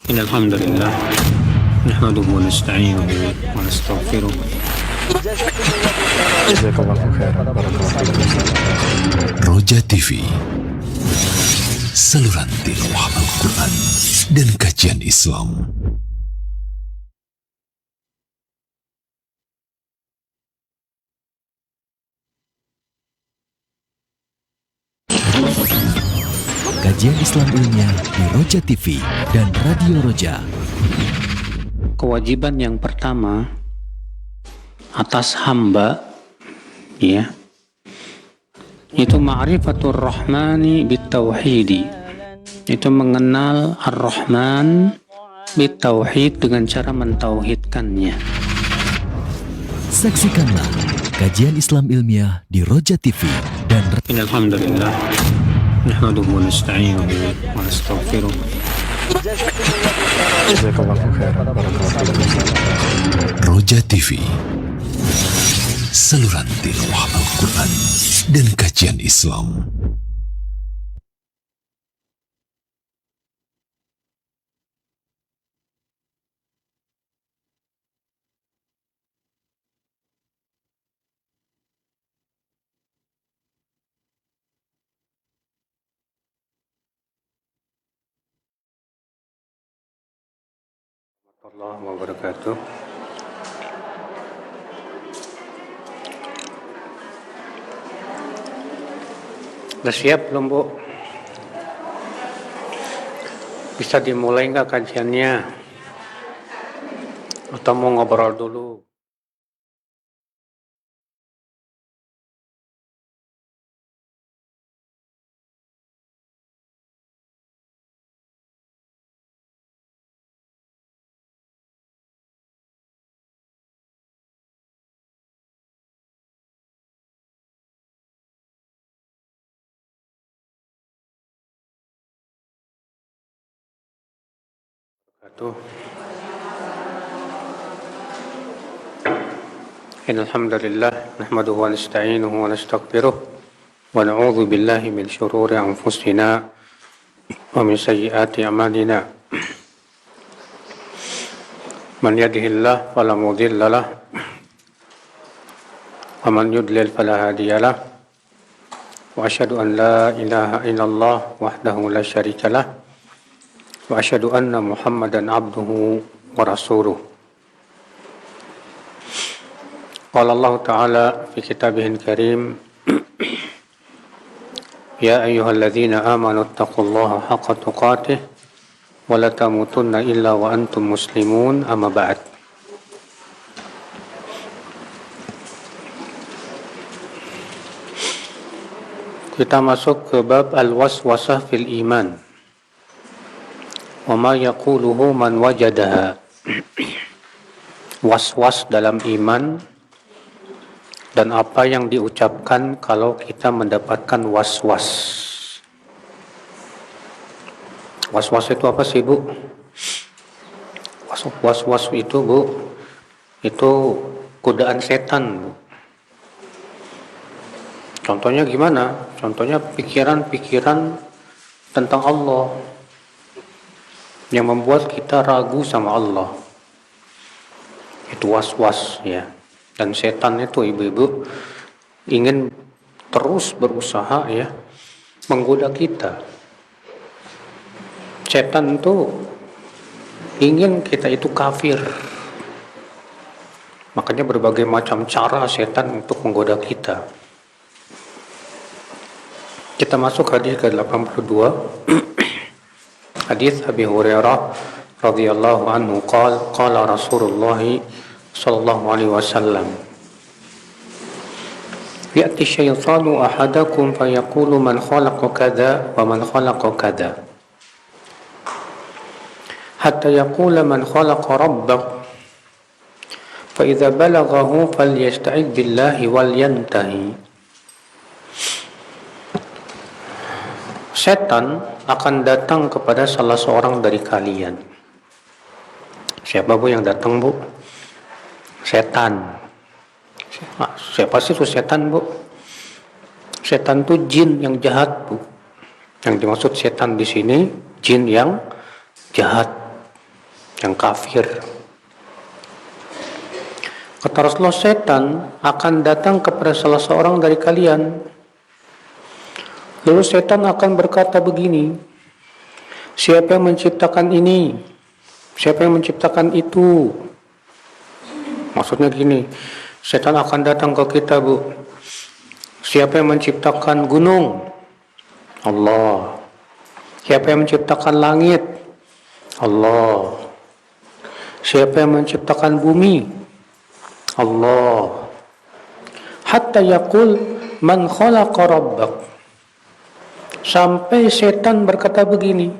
إن الحمد لله نحمده ونستعينه ونستغفره. Jazakallahu khairan. Barakallahu. Roja TV, saluran tilawah Al-Quran dan kajian Islam. Kajian Islam ilmiah di Roja TV dan Radio Roja. Kewajiban yang pertama atas hamba, ya, itu ma'rifatur rahmani bitauhidi, itu mengenal ar-Rahman bitauhid dengan cara mentauhidkannya. Saksikanlah kajian Islam ilmiah di Roja TV dan Innal hamdalillah nahmaduhu wa nasta'inuhu wa nastaghfiruh. Jazakallahu khairan. Barakallahu. Roja TV, saluran tilawah Al-Quran dan kajian Islam. Warahmatullahi wabarakatuh. Udah siap belum, Bu? Bisa dimulai nggak kajiannya? Atau mau ngobrol dulu? Alhamdulillah nahmaduhu wa nasta'inuhu wa nastaghfiruh wa na'udzu billahi min syururi anfusina wa min sayyiati a'malina. Man yahdihillahu fala mudilla lahu wa man yudlil fala hadiya lahu. Wa asyhadu an la ilaha illallah wahdahu la syarika lahu wa asyhadu anna Muhammadan abduhu wa rasuluh. Qala Allah Ta'ala fi kitabihil karim, Ya ayyuhalladzina amanu taqullaha haqqa tuqatih wa la tamutunna illa wa antum muslimun, amma ba'd. Kita masuk ke bab al-waswasah fil iman wa ma yaquluhu man wajadaha. Was-was dalam iman dan apa yang diucapkan kalau kita mendapatkan was-was. Was-was itu apa sih, Bu? Was-was itu, Bu, itu godaan setan, Bu. Contohnya gimana? Contohnya pikiran-pikiran tentang Allah yang membuat kita ragu sama Allah. Itu was-was, ya. Dan setan itu, ibu-ibu, ingin terus berusaha, ya, menggoda kita. Setan itu ingin kita itu kafir. Makanya berbagai macam cara setan untuk menggoda kita. Kita masuk hadis ke-82. Hadis Abi Hurairah radhiyallahu anhu qala Rasulullah sallallahu alaihi wasallam, ya'ti syaitanu ahadakum fayaqulu man khalaqa kadza wa man khalaqa kadza hatta yaqula man khalaqa rabbak fa idza balaghahu falyasta'id billahi wal yantahi. Setan akan datang kepada salah seorang dari kalian. Siapa, Bu, yang datang, Bu? Setan. Siapa sih itu setan, Bu? Setan itu jin yang jahat, Bu. Yang dimaksud setan di sini jin yang jahat. yang kafir. Kata Rasulullah, setan akan datang kepada salah seorang dari kalian. Lalu setan akan berkata begini, siapa yang menciptakan ini? Siapa yang menciptakan itu? Maksudnya gini, setan akan datang ke kita, Bu. Siapa yang menciptakan gunung? Allah. Siapa yang menciptakan langit? Allah. Siapa yang menciptakan bumi? Allah. Hatta yaqul man khalaqa rabbak. Sampai setan berkata begini,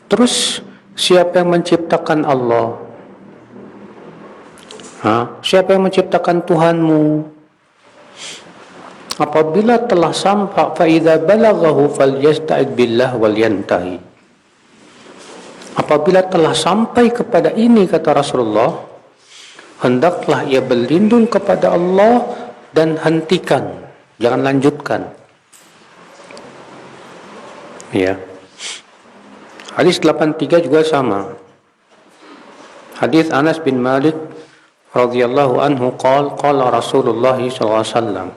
terus siapa yang menciptakan Allah? Siapa yang menciptakan Tuhanmu? Apabila telah sampai, fa idza balaghahu falyasta'id billah wal yantahi. Apabila telah sampai kepada ini, kata Rasulullah, hendaklah ia berlindung kepada Allah dan hentikan, jangan lanjutkan. Ya. Hadis 83 juga sama. Hadis Anas bin Malik radhiyallahu anhu qala Rasulullah sallallahu alaihi wasallam,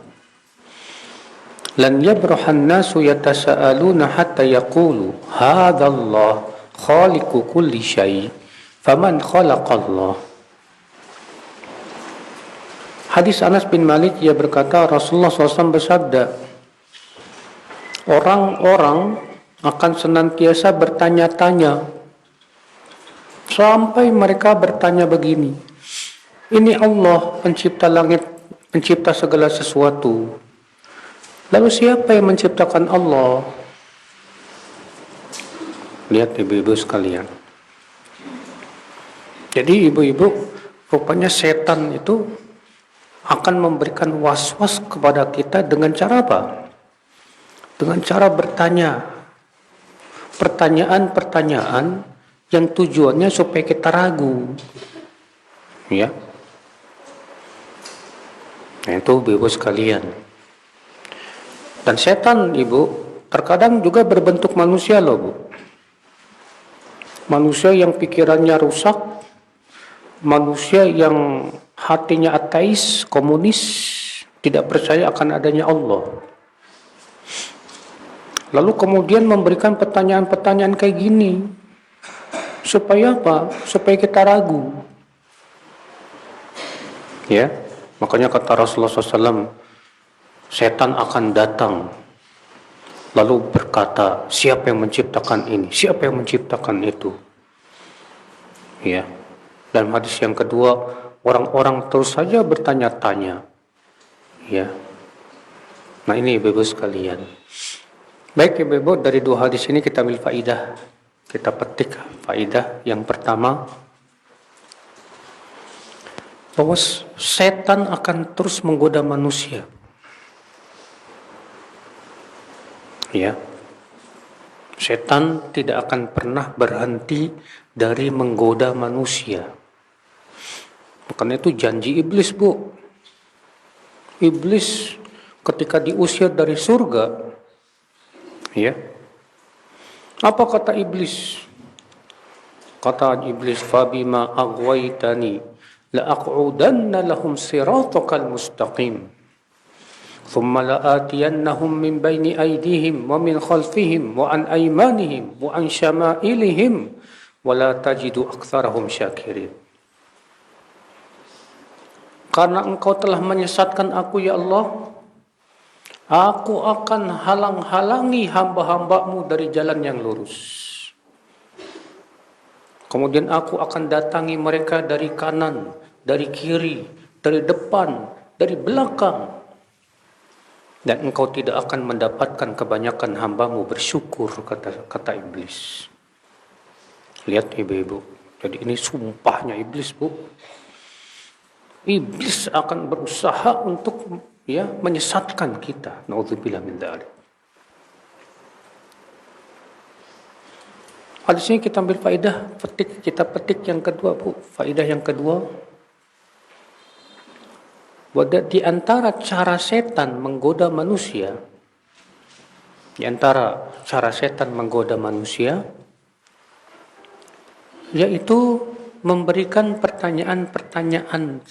lan yabruha an-nasu yatasaaluna hatta yaqulu hadha Allah khaliqu kulli syai faman khalaqa Allah. Hadis Anas bin Malik, ia berkata, Rasulullah SAW bersabda, orang-orang akan senantiasa bertanya-tanya sampai mereka bertanya begini, ini Allah pencipta langit, pencipta segala sesuatu, lalu siapa yang menciptakan Allah? Lihat ibu-ibu sekalian, jadi ibu-ibu, rupanya setan itu akan memberikan was-was kepada kita dengan cara apa? Dengan cara bertanya pertanyaan-pertanyaan yang tujuannya supaya kita ragu. Ya. Nah, itu ibu sekalian. Dan setan, ibu, terkadang juga berbentuk manusia loh, Bu. Manusia yang pikirannya rusak, manusia yang hatinya ateis, komunis, tidak percaya akan adanya Allah. Lalu kemudian memberikan pertanyaan-pertanyaan kayak gini. Supaya apa? Supaya kita ragu. Ya, makanya kata Rasulullah SAW, setan akan datang. Lalu berkata, siapa yang menciptakan ini? Siapa yang menciptakan itu? Ya. Dan hadis yang kedua, orang-orang terus saja bertanya-tanya. Ya. Nah, ini ibu-ibu sekalian. Baik ibu-ibu, dari dua hadis ini kita ambil faidah. Kita petik faidah yang pertama, bahwa setan akan terus menggoda manusia. Ya. Setan tidak akan pernah berhenti dari menggoda manusia. Makanya itu janji iblis, Bu. Iblis ketika diusir dari surga, ya. Apa kata iblis? Kata iblis, fabima aghwaytani la aq'udanna lahum siratakal mustaqim. Thumma la'atiyannahum min baini aydihim wa min khalfihim wa an aymanihim wa an syama'ilihim wa la tajidu aktsarahum syakirin. Karena engkau telah menyesatkan aku, ya Allah, aku akan halang-halangi hamba-hambamu dari jalan yang lurus. Kemudian aku akan datangi mereka dari kanan, dari kiri, dari depan, dari belakang. Dan engkau tidak akan mendapatkan kebanyakan hambamu bersyukur, kata iblis. Lihat ibu-ibu, jadi ini sumpahnya iblis, Bu. Iblis akan berusaha untuk menyesatkan kita. Nauzubillah min dzalik. Hadis ini kita ambil faedah, kita petik yang kedua, Bu. Faedah yang kedua, bahwa di antara cara setan menggoda manusia, yaitu memberikan pertanyaan-pertanyaan,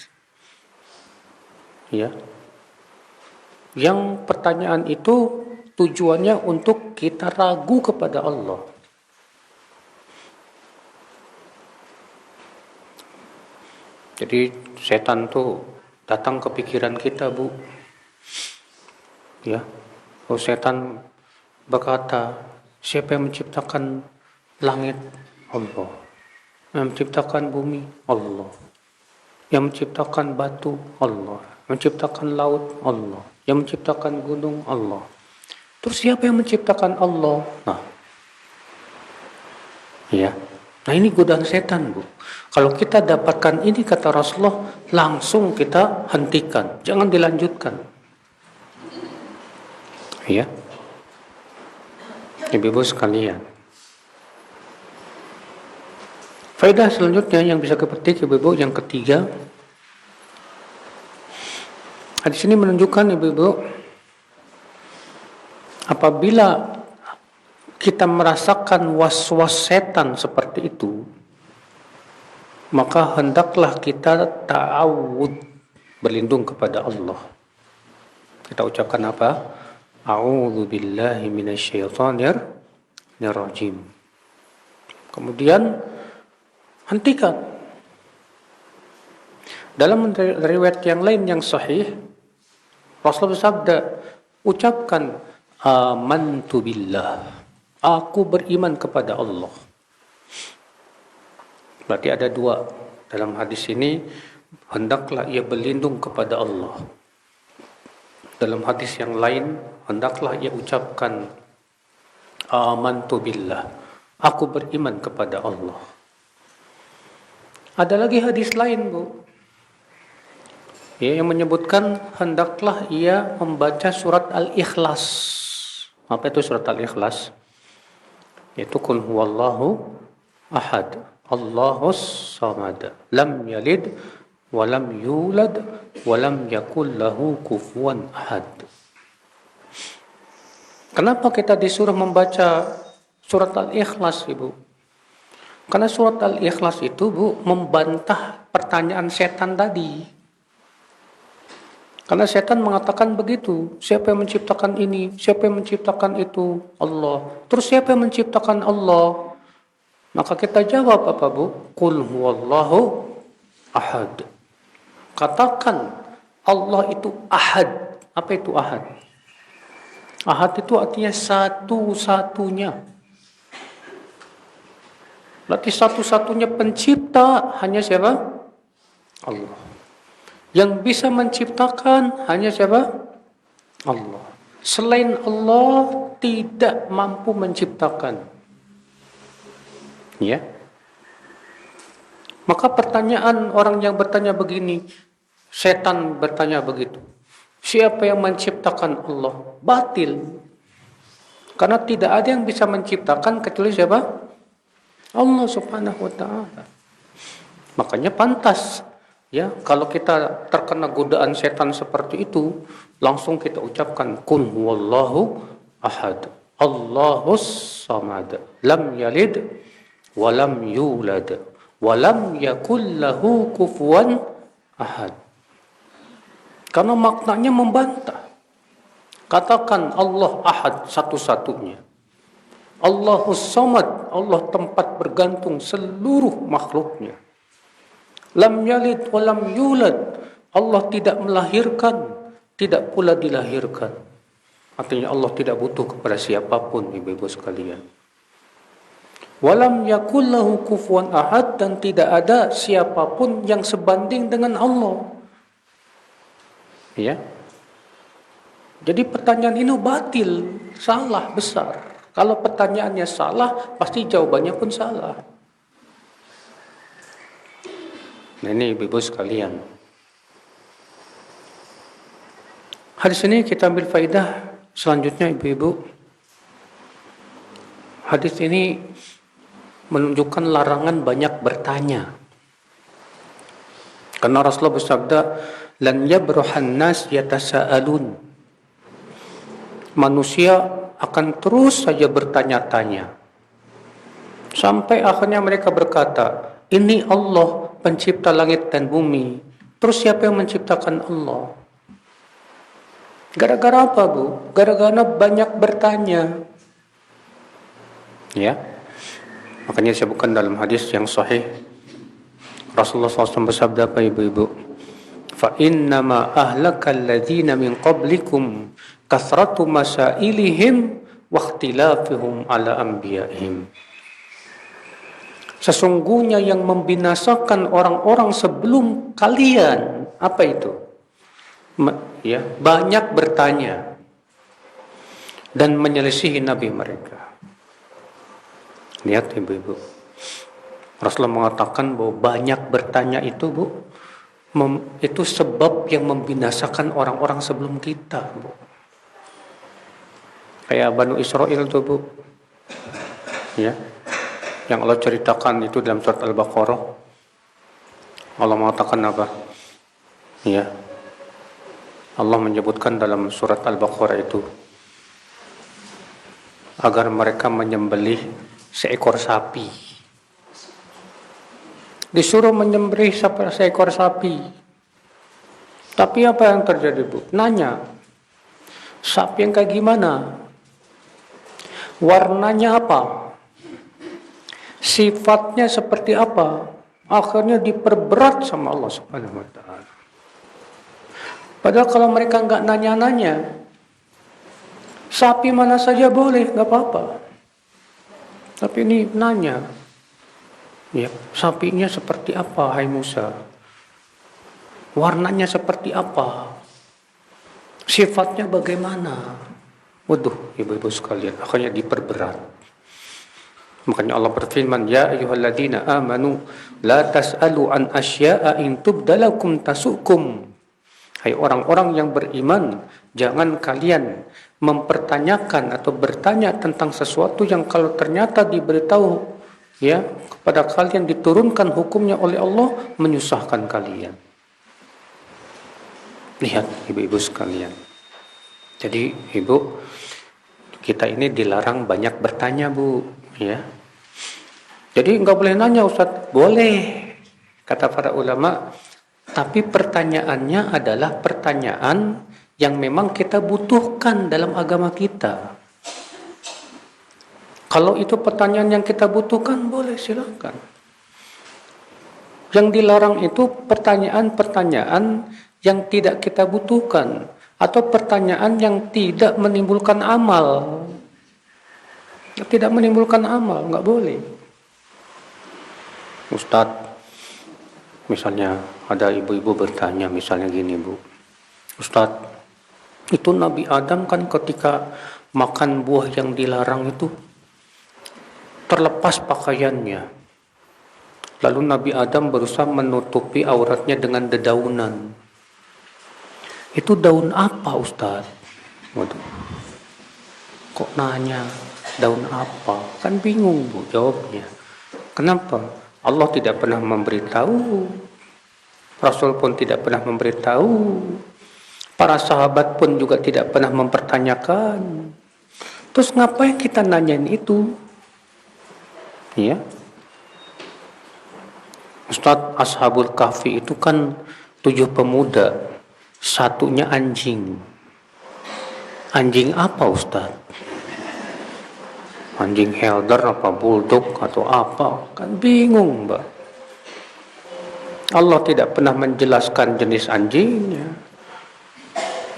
ya, yang pertanyaan itu tujuannya untuk kita ragu kepada Allah. Jadi setan tuh datang ke pikiran kita, Bu. Ya. Oh, setan berkata, siapa yang menciptakan langit? Allah. Yang menciptakan bumi? Allah. Yang menciptakan batu? Allah. Menciptakan laut? Allah. Yang menciptakan gunung? Allah. Terus siapa yang menciptakan Allah? Nah, ya. Nah, ini godaan setan, Bu. Kalau kita dapatkan ini kata Rasulullah, langsung kita hentikan, jangan dilanjutkan. Ya. Ibu-ibu sekalian. Faedah selanjutnya yang bisa kepetik, ibu-ibu, yang ketiga. Hadis ini menunjukkan, ibu-ibu, apabila kita merasakan was-was setan seperti itu, maka hendaklah kita ta'awud, berlindung kepada Allah. Kita ucapkan apa? A'udzu billahi minasyaitonir rajim. Kemudian hentikan. Dalam riwayat yang lain yang sahih, Rasulullah bersabda, ucapkan amantu billah. Aku beriman kepada Allah. Berarti ada dua. Dalam hadis ini, hendaklah ia berlindung kepada Allah. Dalam hadis yang lain, hendaklah ia ucapkan amantu billah. Aku beriman kepada Allah. Ada lagi hadis lain, Bu. Ya, yang menyebutkan hendaklah ia membaca surat Al-Ikhlas. Apa itu surat Al-Ikhlas? Yaitu kul huwallahu ahad, Allahus samad, lam yalid wa lam yulad wa lam yakul lahu kufuwan ahad. Kenapa kita disuruh membaca surat Al-Ikhlas, Ibu? Karena surat Al-Ikhlas itu, Bu, membantah pertanyaan setan tadi. Karena setan mengatakan begitu, siapa yang menciptakan ini, siapa yang menciptakan itu? Allah. Terus siapa yang menciptakan Allah? Maka kita jawab apa, Bu? Qul huwallahu ahad. Katakan Allah itu ahad. Apa itu ahad? Ahad itu artinya satu-satunya. Berarti satu-satunya pencipta hanya siapa? Allah. Yang bisa menciptakan hanya siapa? Allah. Selain Allah tidak mampu menciptakan. Ya. Maka pertanyaan orang yang bertanya begini, setan bertanya begitu. Siapa yang menciptakan Allah? Batil. Karena tidak ada yang bisa menciptakan kecuali siapa? Allah Subhanahu wa taala. Makanya pantas, ya, kalau kita terkena godaan setan seperti itu, langsung kita ucapkan qul huwallahu ahad, Allahus samad, lam yalid wa lam yulad wa lam yakul lahu kufuwan ahad. Karena maknanya membantah. Katakan Allah ahad, satu-satunya. Allahus samad, Allah tempat bergantung seluruh makhluknya. Lam yalid wa lam yulad, Allah tidak melahirkan, tidak pula dilahirkan. Artinya Allah tidak butuh kepada siapapun, ibu-ibu sekalian. Walam yakul lahu kufuwan ahad, dan tidak ada siapapun yang sebanding dengan Allah. Ya. Jadi pertanyaan ini batil, salah besar. Kalau pertanyaannya salah, pasti jawabannya pun salah. Nah, ini ibu-ibu sekalian. Hadis ini kita ambil faidah selanjutnya, ibu-ibu. Hadis ini menunjukkan larangan banyak bertanya. Karena Rasulullah bersabda, lan yabruhan nas yatasaalun. Manusia akan terus saja bertanya-tanya. Sampai akhirnya mereka berkata, ini Allah pencipta langit dan bumi. Terus siapa yang menciptakan Allah? Gara-gara apa, Bu? Gara-gara banyak bertanya. Ya. Makanya disebutkan dalam hadis yang sahih, Rasulullah SAW bersabda apa, ibu-ibu? Fa innama ahlakal ladzina min qablikum kasratu masailihim wa ikhtilafihum ala anbiya'ihim. Sesungguhnya yang membinasakan orang-orang sebelum kalian, apa itu? Ya, banyak bertanya dan menyelisihi nabi mereka. Lihat ibu-ibu, Rasulullah mengatakan bahwa banyak bertanya itu, Bu, itu sebab yang membinasakan orang-orang sebelum kita, Bu. Kayak Banu Israel tuh, Bu, ya, yang Allah ceritakan itu dalam surat Al-Baqarah. Allah mengatakan apa? Ya, Allah menyebutkan dalam surat Al-Baqarah itu agar mereka menyembelih seekor sapi. Disuruh menyembelih seekor sapi. Tapi apa yang terjadi, Bu? Nanya, sapi yang kayak gimana? Warnanya apa? Sifatnya seperti apa? Akhirnya diperberat sama Allah Subhanahu wa ta'ala. Padahal kalau mereka nggak nanya-nanya, sapi mana saja boleh, nggak apa-apa. Tapi ini nanya, ya, sapinya seperti apa, hai Musa? Warnanya seperti apa? Sifatnya bagaimana? Waduh, ibu-ibu sekalian, akhirnya diperberat. Makanya Allah berfirman, ya ayyuhalladzina amanu la tas'alu an asya'a in tubdalakum tasukum. Hai orang-orang yang beriman, jangan kalian mempertanyakan atau bertanya tentang sesuatu yang kalau ternyata diberitahu, ya, kepada kalian diturunkan hukumnya oleh Allah, menyusahkan kalian. Lihat ibu-ibu sekalian. Jadi ibu, kita ini dilarang banyak bertanya, Bu, ya. Jadi nggak boleh nanya, Ustaz. Boleh, kata para ulama. Tapi pertanyaannya adalah pertanyaan yang memang kita butuhkan dalam agama kita. Kalau itu pertanyaan yang kita butuhkan, boleh, silakan. Yang dilarang itu pertanyaan-pertanyaan yang tidak kita butuhkan, atau pertanyaan yang tidak menimbulkan amal. Tidak menimbulkan amal, nggak boleh. Ustadz, misalnya ada ibu-ibu bertanya misalnya gini, Bu. Ustadz, itu Nabi Adam kan ketika makan buah yang dilarang itu terlepas pakaiannya. Lalu Nabi Adam berusaha menutupi auratnya dengan dedaunan. Itu daun apa, Ustadz? Waduh. Kok nanya daun apa? Kan bingung, Bu, jawabnya. Kenapa? Allah tidak pernah memberitahu, Rasul pun tidak pernah memberitahu, para sahabat pun juga tidak pernah mempertanyakan. Terus ngapain kita nanyain itu? Ya, Ustadz, Ashabul Kahfi itu kan 7 pemuda, satunya anjing. Anjing apa, Ustadz? Anjing helder apa bulldog atau apa? Kan bingung, Mbak. Allah tidak pernah menjelaskan jenis anjingnya.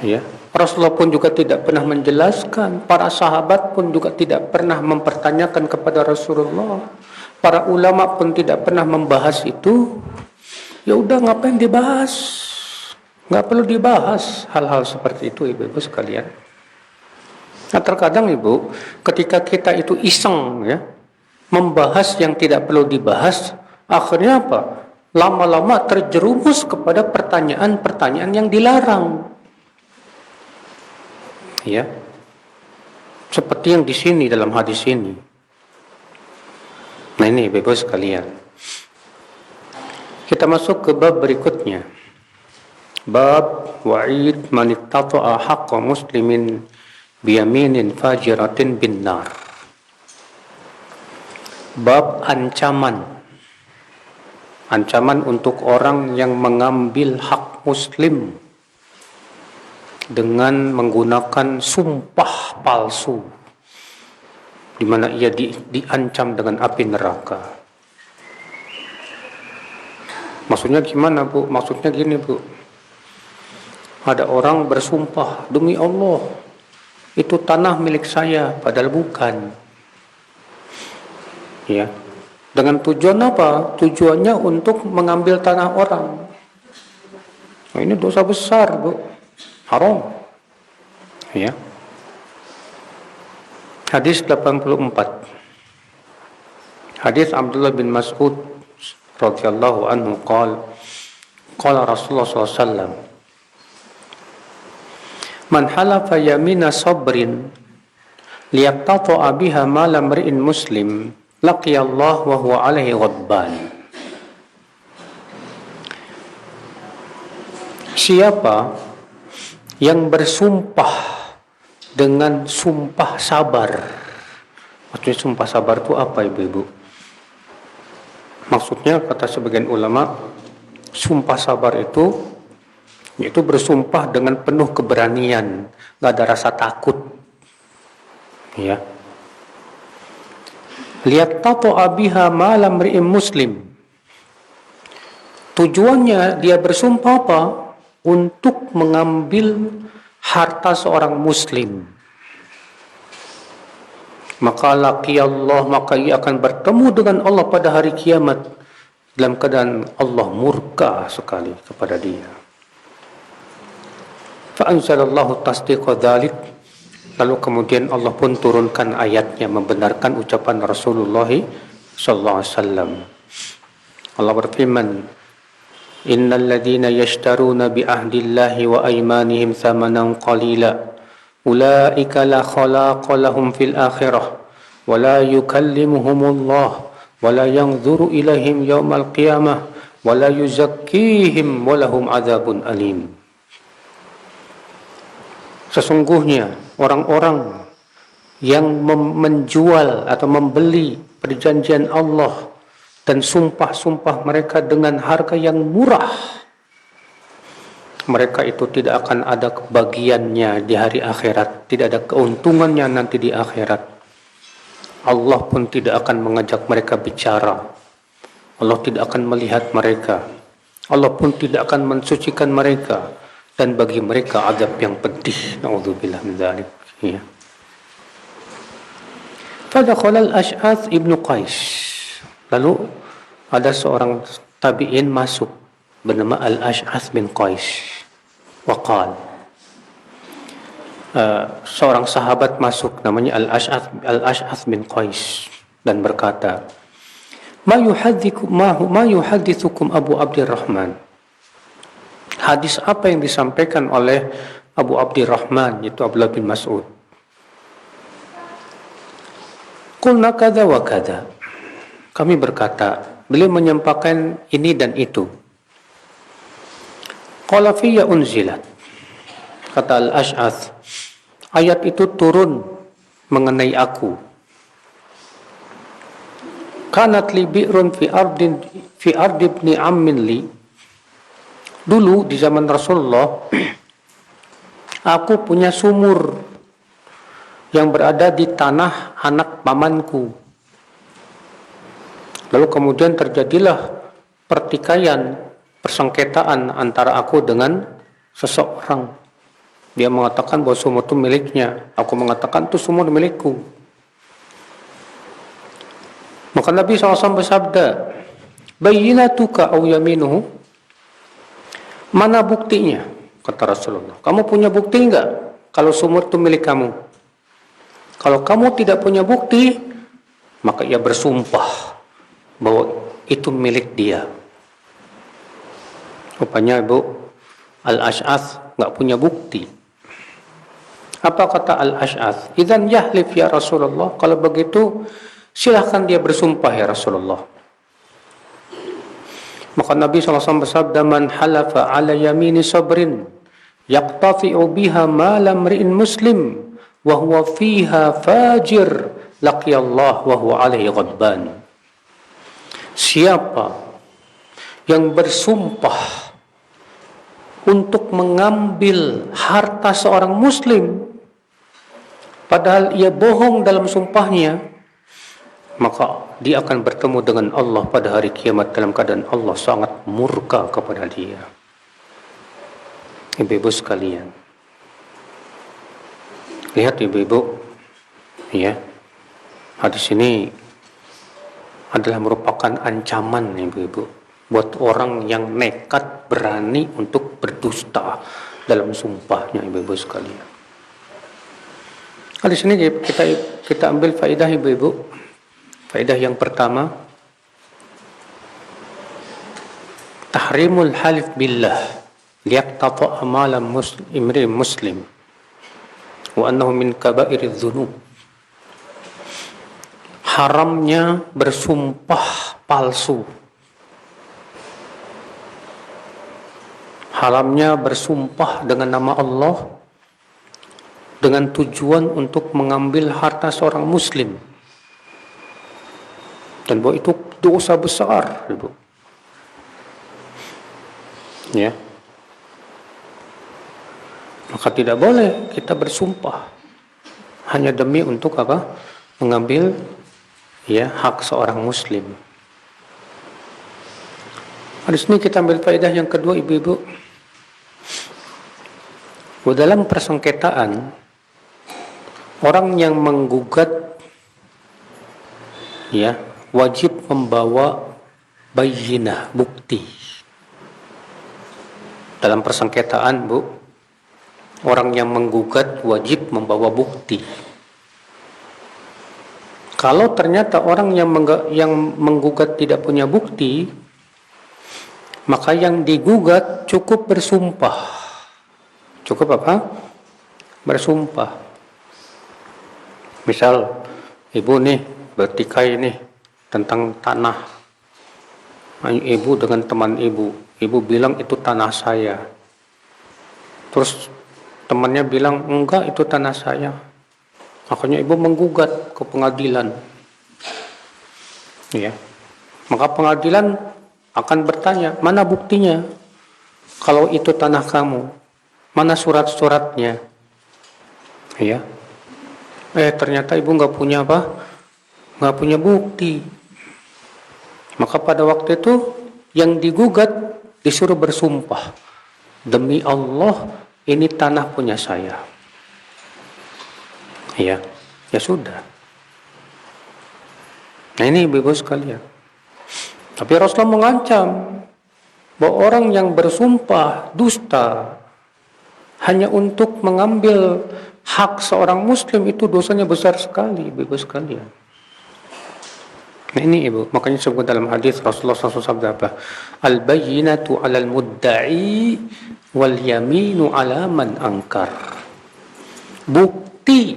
Ya, Rasulullah pun juga tidak pernah menjelaskan. Para sahabat pun juga tidak pernah mempertanyakan kepada Rasulullah. Para ulama pun tidak pernah membahas itu. Ya udah, ngapain dibahas? Nggak perlu dibahas hal-hal seperti itu, ibu-ibu sekalian. Nah, terkadang, Ibu, ketika kita itu iseng, ya, membahas yang tidak perlu dibahas, akhirnya apa? Lama-lama terjerumus kepada pertanyaan-pertanyaan yang dilarang. Ya, seperti yang di sini dalam hadis ini. Nah, ini Ibu sekalian. Kita masuk ke bab berikutnya. Bab wa'id man ittata'a haqqa muslimin biyaminin fajiratin bin nar. Bab ancaman Ancaman untuk orang yang mengambil hak muslim dengan menggunakan sumpah palsu, di mana ia diancam dengan api neraka. Maksudnya gimana, Bu? Maksudnya gini, Bu. Ada orang bersumpah, demi Allah, itu tanah milik saya, padahal bukan. Ya. Dengan tujuan apa? Tujuannya untuk mengambil tanah orang. Nah, ini dosa besar, Bu. Haram. Ya. Hadis 84. Hadis Abdullah bin Mas'ud radhiyallahu anhu qala Rasulullah sallallahu alaihi wasallam, man halafa yamina sabrin liyaqtata'a biha mala mar'in muslim laqiyallahu wa huwa alaihi ghadban. Siapa yang bersumpah dengan sumpah sabar? Maksudnya sumpah sabar itu apa, Ibu-ibu? Maksudnya kata sebagian ulama, sumpah sabar itu yaitu bersumpah dengan penuh keberanian, gak ada rasa takut. Ya. Lihat tato abiha malam ri'im muslim. Tujuannya dia bersumpah apa? Untuk mengambil harta seorang muslim. Maka laqiyallah, maka ia akan bertemu dengan Allah pada hari kiamat dalam keadaan Allah murka sekali kepada dia. Fa anzalallahu tasdiqa dzalik. Lalu kemudian Allah pun turunkan ayatnya membenarkan ucapan Rasulullah sallallahu alaihi wasallam. Allah berfirman, innal ladzina yashtaruna bi ahdillahi wa aymanihim thamanan qalila ulaika la khalaqa lahum fil akhirah wa la yukallimuhumullah wa la yanzuru ilaihim yaumal qiyamah wa la yuzakkihim wa lahum adzabun alim. Sesungguhnya orang-orang yang menjual atau membeli perjanjian Allah dan sumpah-sumpah mereka dengan harga yang murah, mereka itu tidak akan ada kebagiannya di hari akhirat, tidak ada keuntungannya nanti di akhirat. Allah pun tidak akan mengajak mereka bicara, Allah tidak akan melihat mereka, Allah pun tidak akan mensucikan mereka, dan bagi mereka azab yang pedih. Na'udzubillah min dzalik. Ya. Fadakhala al-Ash'ath ibnu Qais. Lalu ada seorang tabi'in masuk bernama Al-Ash'ath bin Qais. Waqal. Seorang sahabat masuk namanya Al-Ash'ath bin Qais dan berkata, Ma yuhadithukum Abu Abdurrahman. Hadis apa yang disampaikan oleh Abu Abdurrahman, yaitu Abdullah bin Mas'ud? Qulna kadza wa kadza. Kami berkata, beliau menyampaikan ini dan itu. Qala fiyya unzilat. Kata Al-Ash'ath, ayat itu turun mengenai aku. Kanat li bi'run fi ardi ibni ammin li. Dulu di zaman Rasulullah, aku punya sumur yang berada di tanah anak pamanku. Lalu kemudian terjadilah pertikaian, persengketaan antara aku dengan seseorang. Dia mengatakan bahwa sumur itu miliknya, aku mengatakan itu sumur milikku. Maka Nabi SAW bersabda, bayyinatuka aw yaminuhu. Mana buktinya? Kata Rasulullah. Kamu punya bukti enggak kalau sumur itu milik kamu? Kalau kamu tidak punya bukti, maka ia bersumpah bahwa itu milik dia. Rupanya Ibu, Al-Ash'ath enggak punya bukti. Apa kata Al-Ash'ath? Idzan yahlif ya Rasulullah. Kalau begitu, silahkan dia bersumpah ya Rasulullah. Maka Nabi SAW bersabda, man halafa ala yamini sabrin yaqtafi'u biha malam ri'in muslim wa huwa fiha fajir laqiyallah wa huwa alaihi ghadban. Siapa yang bersumpah untuk mengambil harta seorang muslim padahal ia bohong dalam sumpahnya, maka dia akan bertemu dengan Allah pada hari kiamat dalam keadaan Allah sangat murka kepada dia. Ibu-ibu sekalian, lihat ibu-ibu, ya, hadis ini adalah merupakan ancaman ibu-ibu buat orang yang nekat berani untuk berdusta dalam sumpahnya ibu-ibu sekalian. Hadis ini kita ambil faedah ibu-ibu. Faedah yang pertama, tahrimul halif billah liyaqtata amalan imri muslim wa annahu min kaba'iriz dzunub. Haramnya bersumpah palsu. Haramnya bersumpah dengan nama Allah dengan tujuan untuk mengambil harta seorang muslim. Dan bahwa itu dosa besar, Ibu. Ya. Maka tidak boleh kita bersumpah hanya demi untuk apa? Mengambil ya hak seorang muslim. Hadis ini kita ambil faedah yang kedua ibu-ibu. Dalam persengketaan, orang yang menggugat ya wajib membawa bayyinah, bukti. Dalam persengketaan, Bu, orang yang menggugat wajib membawa bukti. Kalau ternyata orang yang menggugat tidak punya bukti, maka yang digugat cukup bersumpah. Cukup apa? Bersumpah. Misal, ibu nih bertikai nih tentang tanah. Ibu dengan teman ibu bilang itu tanah saya. Terus temannya bilang enggak, itu tanah saya. Akhirnya ibu menggugat ke pengadilan. Ya. Maka pengadilan akan bertanya, mana buktinya? Kalau itu tanah kamu, mana surat-suratnya? Ya. Ternyata ibu nggak punya apa? Nggak punya bukti. Maka pada waktu itu yang digugat disuruh bersumpah, demi Allah ini tanah punya saya. Ya sudah. Nah ini ibu-ibu sekalian. Tapi Rasulullah mengancam bahwa orang yang bersumpah dusta hanya untuk mengambil hak seorang muslim itu dosanya besar sekali, ibu-ibu sekalian. Nah ini ibu, makanya sebut dalam hadis Rasulullah SAW sabda apa? Al-bayyinatu 'alal mudda'i wal yaminu 'ala man angkar. Bukti,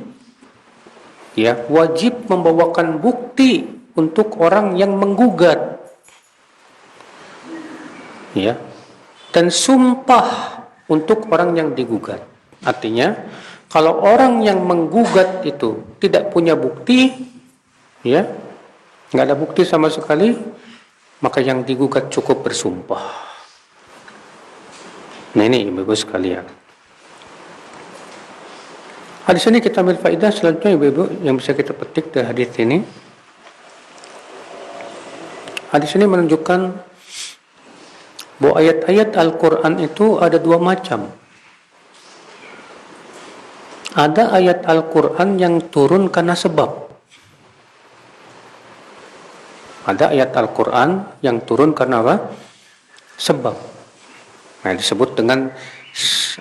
ya, wajib membawakan bukti untuk orang yang menggugat, ya, dan sumpah untuk orang yang digugat. Artinya, kalau orang yang menggugat itu tidak punya bukti, ya, nggak ada bukti sama sekali, maka yang digugat cukup bersumpah. Nah ini ibu-ibu sekalian. Hadis ini kita ambil faedah selanjutnya ibu-ibu yang bisa kita petik dari hadis ini. Hadis ini menunjukkan bahwa ayat-ayat Al-Quran itu ada dua macam. Ada ayat Al-Quran yang turun karena sebab. Ada ayat Al-Quran yang turun karena apa? Sebab. Nah, disebut dengan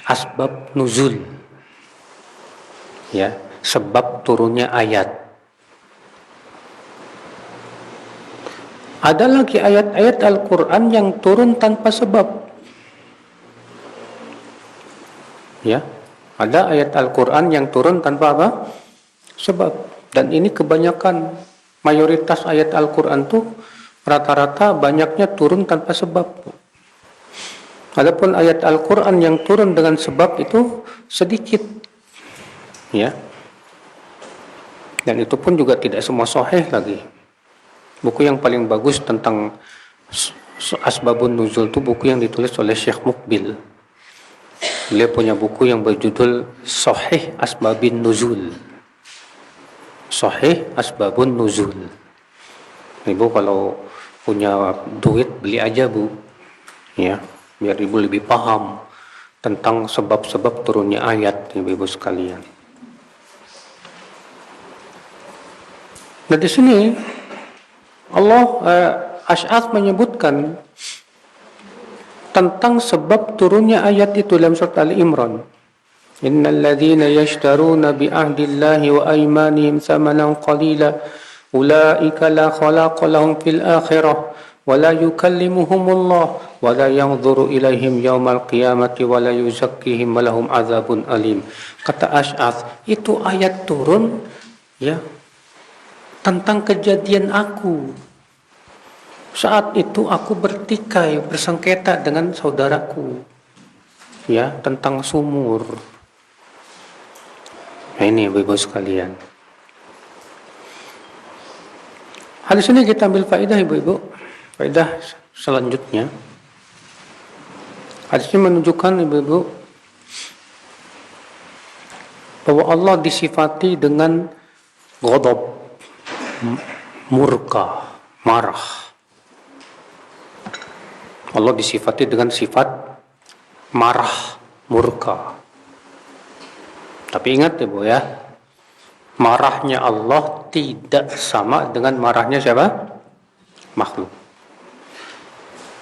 asbab nuzul. Ya, sebab turunnya ayat. Ada lagi ayat-ayat Al-Quran yang turun tanpa sebab. Ya, ada ayat Al-Quran yang turun tanpa apa? Sebab. Dan ini kebanyakan, mayoritas ayat Al-Quran tuh rata-rata banyaknya turun tanpa sebab. Adapun ayat Al-Quran yang turun dengan sebab itu sedikit. Ya. Dan itu pun juga tidak semua sahih lagi. Buku yang paling bagus tentang Asbabun Nuzul itu buku yang ditulis oleh Syekh Mukbil. Beliau punya buku yang berjudul Sahih Asbabin Nuzul. Sahih Asbabun Nuzul. Ibu kalau punya duit beli aja, Bu. Ya, biar Ibu lebih paham tentang sebab-sebab turunnya ayat, Ibu sekalian. Nah, di sini Allah Ash'ath menyebutkan tentang sebab turunnya ayat itu dalam surat Ali Imran. Innal ladzina yashtaruna bi ahdillahi wa aymanihim thamanan qalila ulaika la khalaqa lahum fil akhirah wa la yukallimuhumullah wa la yanzuru ilaihim yaumal qiyamati wa la yuzakkihim wa lahum adzabun alim. Kata Ash'ath, itu ayat turun ya tentang kejadian aku. Saat itu aku bertikai, bersengketa dengan saudaraku, ya, tentang sumur. Nah, ini Ibu sekalian. Hadis ini kita ambil faedah, Ibu. Faedah selanjutnya. Hadis ini menunjukkan, Ibu, bahwa Allah disifati dengan ghadab, murka, marah. Allah disifati dengan sifat marah, murka. Tapi ingat ya, Bu, ya, marahnya Allah tidak sama dengan marahnya siapa? Makhluk.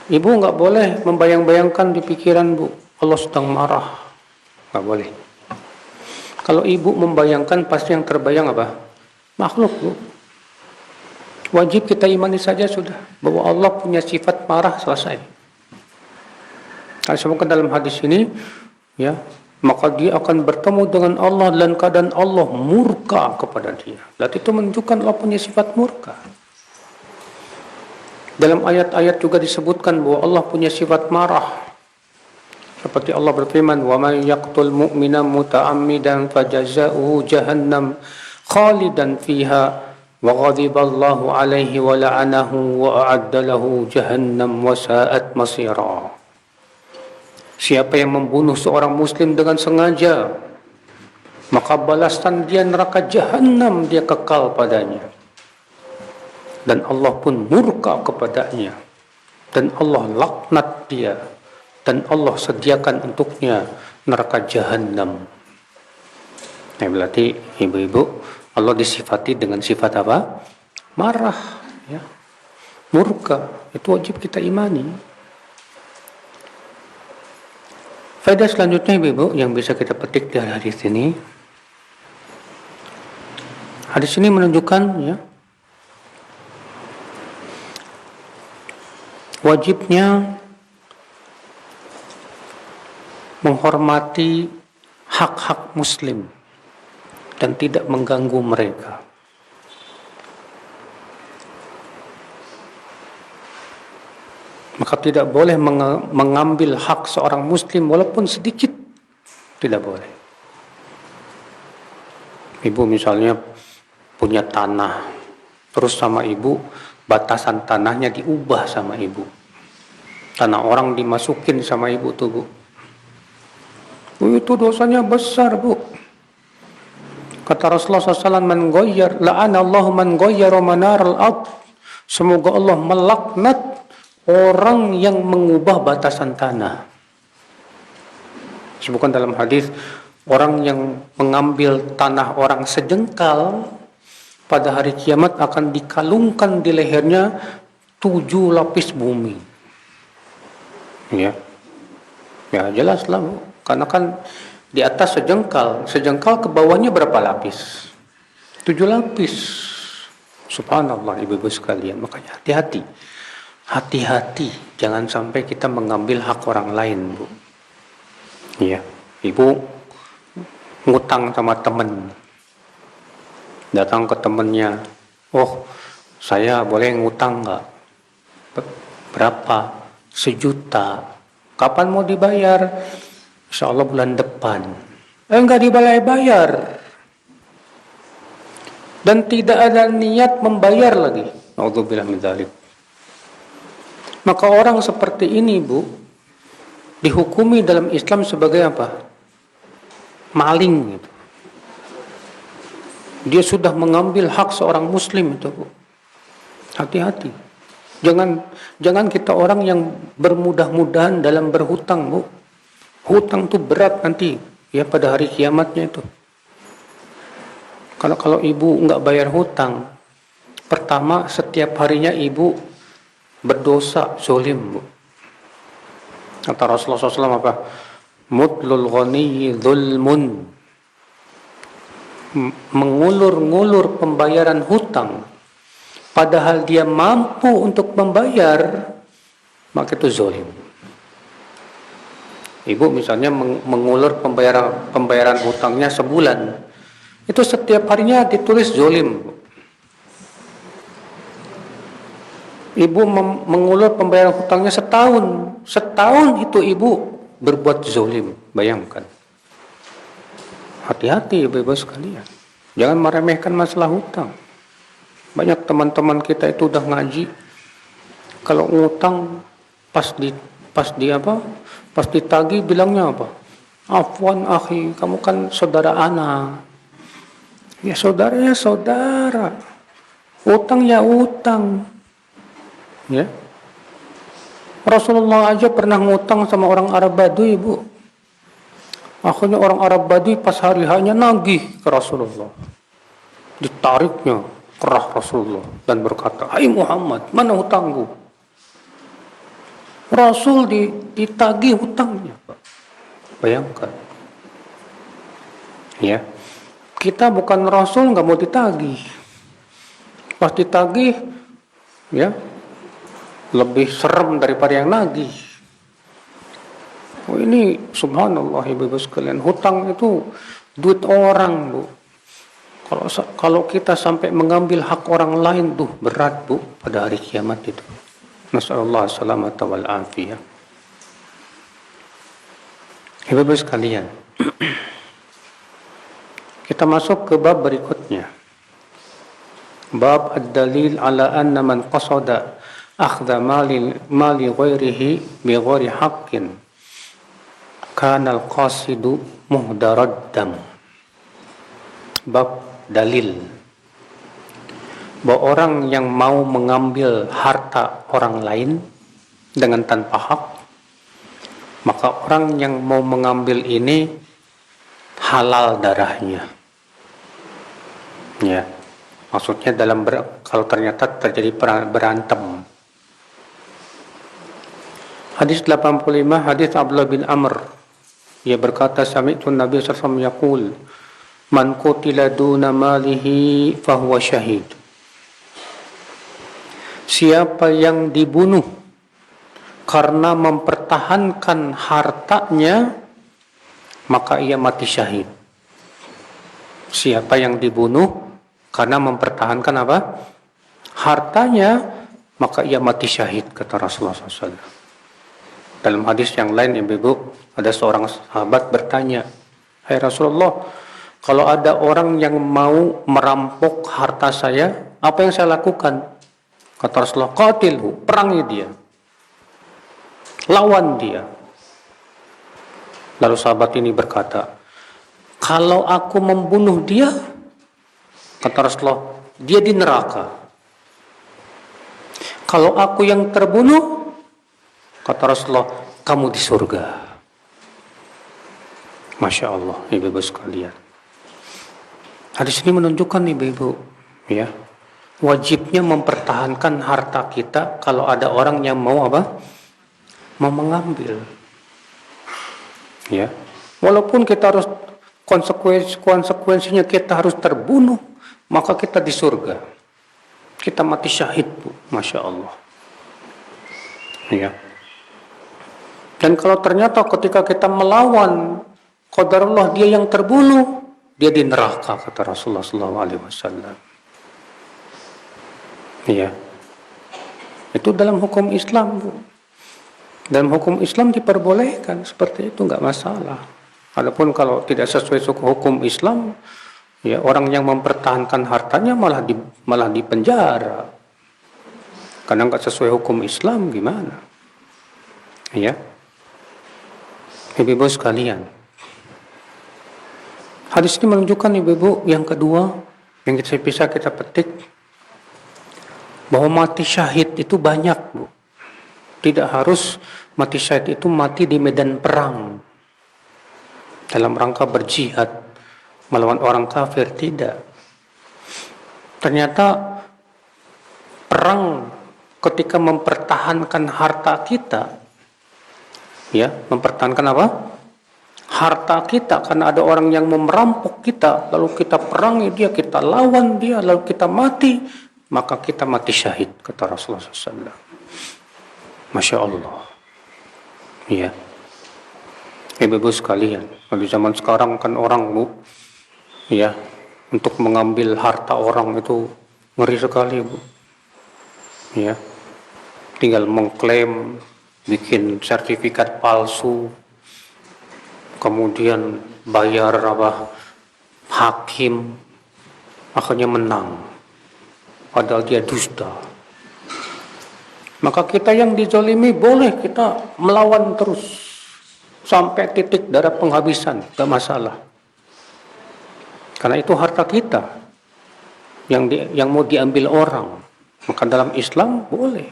Ibu nggak boleh membayang-bayangkan di pikiran, Bu, Allah sedang marah. Nggak boleh. Kalau Ibu membayangkan, pasti yang terbayang apa? Makhluk, Bu. Wajib kita imani saja sudah bahwa Allah punya sifat marah, selesai. Kalau sebutkan dalam hadis ini, ya, maka dia akan bertemu dengan Allah dalam keadaan Allah murka kepada dia. Berarti itu menunjukkan Allah punya sifat murka. Dalam ayat-ayat juga disebutkan bahwa Allah punya sifat marah. Seperti Allah berfirman, "Wa may yaqtul mu'mina muta'ammidan fajazaohu jahannam khalidan fiha wa ghadiballahu alaihi wa la'anahu wa a'adda lahu jahannam wa sa'at masira." Siapa yang membunuh seorang muslim dengan sengaja, maka balasan dia neraka jahanam, dia kekal padanya. Dan Allah pun murka kepadanya. Dan Allah laknat dia. Dan Allah sediakan untuknya neraka jahanam. Nah, berarti Ibu-ibu, Allah disifati dengan sifat apa? Marah, ya. Murka. Itu wajib kita imani. Faedah selanjutnya, Ibu, yang bisa kita petik dari hadis ini. Hadis ini menunjukkan, ya, wajibnya menghormati hak-hak muslim dan tidak mengganggu mereka. Maka tidak boleh mengambil hak seorang muslim walaupun sedikit. Tidak boleh. Ibu misalnya punya tanah, terus sama ibu batasan tanahnya diubah sama ibu. Tanah orang dimasukin sama ibu tuh, Bu. Itu dosanya besar, Bu. Kata Rasulullah SAW, "Man ghayyar la'anallahu man ghayyara manaral ard." Semoga Allah melaknat orang yang mengubah batasan tanah. Disebutkan dalam hadis, orang yang mengambil tanah orang sejengkal pada hari kiamat akan dikalungkan di lehernya 7 lapis bumi. Ya, ya jelas lah, Bu. Karena kan di atas sejengkal ke bawahnya berapa lapis? 7 lapis. Subhanallah, ibu-ibu sekalian. Makanya hati-hati, jangan sampai kita mengambil hak orang lain, Bu. Iya, ibu ngutang sama temen, datang ke temennya, "Oh, saya boleh ngutang nggak? Berapa? 1 juta. Kapan mau dibayar?" "Insya Allah bulan depan." Enggak dibayar. Dan tidak ada niat membayar lagi. Nauzubillah min dzalik. Maka orang seperti ini, Bu, dihukumi dalam Islam sebagai apa? Maling gitu. Dia sudah mengambil hak seorang muslim itu, Bu. Hati-hati. Jangan kita orang yang bermudah-mudahan dalam berhutang, Bu. Hutang itu berat nanti ya pada hari kiamatnya itu. Kalau ibu nggak bayar hutang, pertama setiap harinya ibu berdosa, zolim, Bu. Kata Rasulullah SAW apa? Mutlul ghaniyyi dzulmun. Mengulur-ngulur pembayaran hutang padahal dia mampu untuk membayar, maka itu zolim. Ibu misalnya mengulur pembayaran hutangnya sebulan, itu setiap harinya ditulis zolim. Ibu mengulur pembayaran hutangnya setahun itu ibu berbuat zolim. Bayangkan. Hati-hati ibu-ibu sekalian. Jangan meremehkan masalah hutang. Banyak teman-teman kita itu udah ngaji, kalau ngutang pas ditagih bilangnya apa? Afwan akhi, kamu kan saudara ana. Ya saudara. Utang ya utang. Ya. Rasulullah aja pernah ngutang sama orang Arab Badui, Bu. Akhirnya orang Arab Badui pas hari hanya nagih ke Rasulullah. Ditariknya kerah Rasulullah dan berkata, "Hai Muhammad, mana hutangku?" Rasul ditagih hutangnya, Pak. Bayangkan. Ya. Kita bukan Rasul, nggak mau ditagih. Pas ditagih, ya, lebih serem daripada yang nagih. Oh, ini subhanallah ibu-ibu sekalian, hutang itu duit orang, Bu. Kalau kita sampai mengambil hak orang lain tuh berat, Bu, pada hari kiamat itu. Nasallallahu salamata wal afiyah. Ibu-ibu sekalian, kita masuk ke bab berikutnya. Bab ad-dalil ala anna man qasada akhdha mali ghairihi bi ghairi haqqin kana al-qasidu muhdarad dam. Bab dalil bahwa orang yang mau mengambil harta orang lain dengan tanpa hak, maka orang yang mau mengambil ini halal darahnya. Ya, maksudnya kalau ternyata terjadi berantem. Hadis 85, hadis Abdullah bin Amr, ia berkata, sami'tu Nabi sallallahu alaihi wasallam yaqul, man qutila duna malihi fahuwa syahid. Siapa yang dibunuh karena mempertahankan hartanya, maka ia mati syahid. Siapa yang dibunuh karena mempertahankan apa? Hartanya, maka ia mati syahid, kata Rasulullah SAW. Dalam hadis yang lain, ibu-ibu, ada seorang sahabat bertanya, "Hai Rasulullah, kalau ada orang yang mau merampok harta saya, apa yang saya lakukan?" Kata Rasulullah, qatilhu, perangi dia, lawan dia. Lalu sahabat ini berkata, "Kalau aku membunuh dia," kata Rasulullah, "dia di neraka. Kalau aku yang terbunuh," kata Rasulullah, "kamu di surga." Masya Allah, ibu-ibu sekalian. Hadis ini menunjukkan, ibu-ibu, ya, wajibnya mempertahankan harta kita kalau ada orang yang mau apa? Mau mengambil. Ya. Walaupun kita harus konsekuensinya kita harus terbunuh, maka kita di surga. Kita mati syahid, Bu. Masya Allah. Ya. Dan kalau ternyata ketika kita melawan qadarullah dia yang terbunuh, dia di neraka, kata Rasulullah SAW. Ya. Itu dalam hukum Islam, Bu. Dalam hukum Islam diperbolehkan seperti itu, nggak masalah. Adapun kalau tidak sesuai hukum Islam, ya orang yang mempertahankan hartanya malah dipenjara. Karena nggak sesuai hukum Islam gimana? Ya, ibu-ibu sekalian. Hadis ini menunjukkan ibu-ibu yang kedua yang bisa kita petik bahwa mati syahid itu banyak, Bu. Tidak harus mati syahid itu mati di medan perang dalam rangka berjihad melawan orang kafir, tidak. Ternyata perang ketika mempertahankan harta kita, ya, mempertahankan apa? Harta kita, karena ada orang yang merampok kita, lalu kita perangi dia, kita lawan dia, lalu kita mati, maka kita mati syahid, kata Rasulullah SAW. Masya Allah. Ya, ibu-ibu sekalian, di zaman sekarang kan orang, Bu, ya, untuk mengambil harta orang itu ngeri sekali, Bu. Ya, tinggal mengklaim, bikin sertifikat palsu, kemudian bayar hakim, akhirnya menang, padahal dia dusta. Maka kita yang dizalimi boleh kita melawan terus sampai titik darah penghabisan, gak masalah, karena itu harta kita yang mau diambil orang. Maka dalam Islam boleh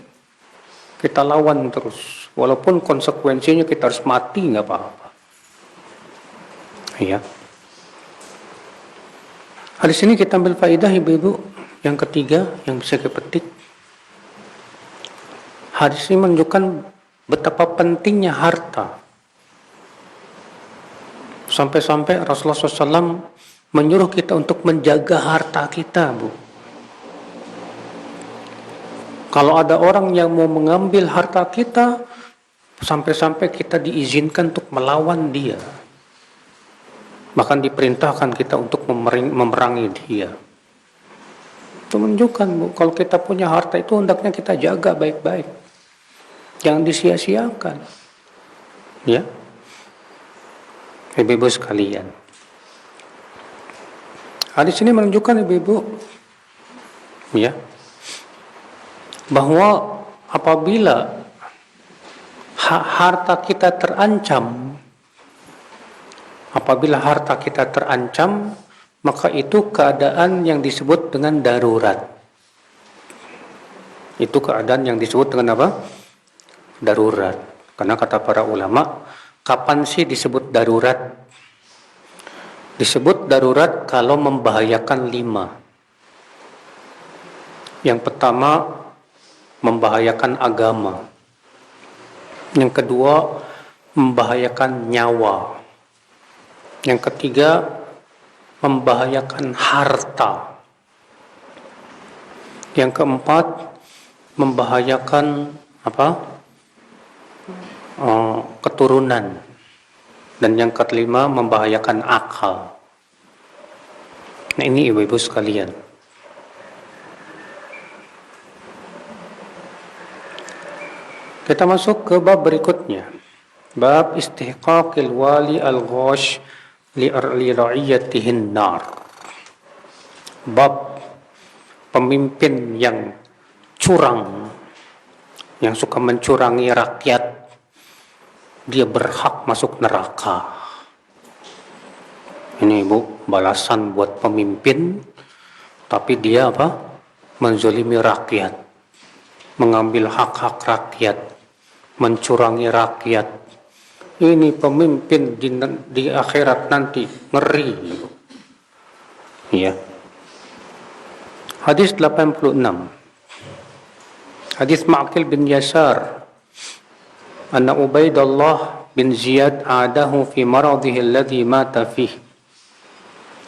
kita lawan terus, walaupun konsekuensinya kita harus mati, gak apa-apa. Ya. Hadis ini kita ambil faedah, ibu-ibu, yang ketiga yang bisa kita petik. Hadis ini menunjukkan betapa pentingnya harta. Sampai-sampai Rasulullah SAW menyuruh kita untuk menjaga harta kita, Bu. Kalau ada orang yang mau mengambil harta kita, sampai-sampai kita diizinkan untuk melawan dia. Bahkan diperintahkan kita untuk memerangi dia. Itu menunjukkan, Bu, kalau kita punya harta itu hendaknya kita jaga baik-baik. Jangan disia-siakan. Ya. Ibu-ibu sekalian. Hadis ini menunjukkan, ibu-ibu, ya, bahwa apabila harta kita terancam, maka itu keadaan yang disebut dengan darurat. Itu keadaan yang disebut dengan apa? Darurat. Karena kata para ulama, kapan sih disebut darurat? Disebut darurat kalau membahayakan 5. Yang pertama, membahayakan agama. Yang kedua, membahayakan nyawa. Yang ketiga, membahayakan harta. Yang keempat, membahayakan keturunan. Dan yang kelima, membahayakan akal. Nah, ini ibu-ibu sekalian. Kita masuk ke bab berikutnya. Bab istihqaqil wali al-ghash li ra'iyatihin nar. Bab pemimpin yang curang, yang suka mencurangi rakyat, dia berhak masuk neraka. Ini, Bu, balasan buat pemimpin, tapi dia menzalimi rakyat, mengambil hak-hak rakyat, mencurangi rakyat. Ini pemimpin di akhirat nanti ngeri. Ya. Hadis 86. Hadis Ma'qil bin Yasar. Anna Ubaidullah bin Ziyad adahu fi maradhihi alladhi mata fihi.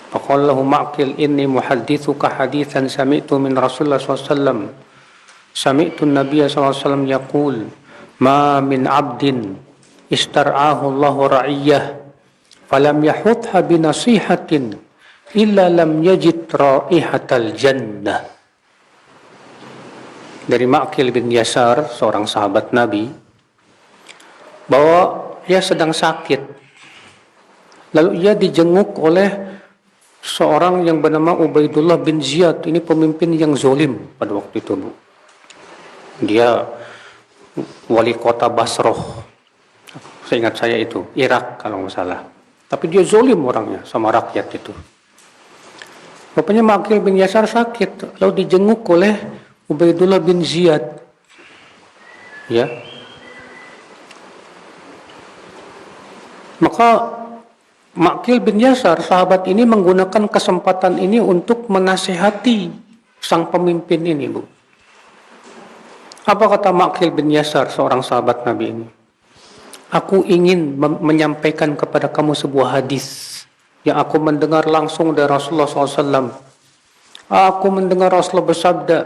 Faqala lahu Ma'qil inni muhaddithuka hadithan sami'tu min Rasulullah SAW. Sami'tu an-Nabiy SAW yaqul ma min 'abdin istar'ahu Allahu ra'iyyah falam yahutha bi nasihatin illa lam yajid ra'ihatal jannah. Dari Ma'qil bin Yasar, seorang sahabat Nabi, bahwa ia sedang sakit, lalu ia dijenguk oleh seorang yang bernama Ubaidullah bin Ziyad. Ini pemimpin yang zalim pada waktu itu, Bu. Dia wali kota Basroh, seingat saya itu Irak kalau nggak salah. Tapi dia zolim orangnya sama rakyat itu. Rupanya Ma'qil bin Yasar sakit, lalu dijenguk oleh Ubaidullah bin Ziyad. Ya. Maka Ma'qil bin Yasar, sahabat ini menggunakan kesempatan ini untuk menasihati sang pemimpin ini, Bu. Apa kata Ma'qil bin Yasar, seorang sahabat Nabi ini? Aku ingin menyampaikan kepada kamu sebuah hadis yang aku mendengar langsung dari Rasulullah SAW. Aku mendengar Rasulullah bersabda,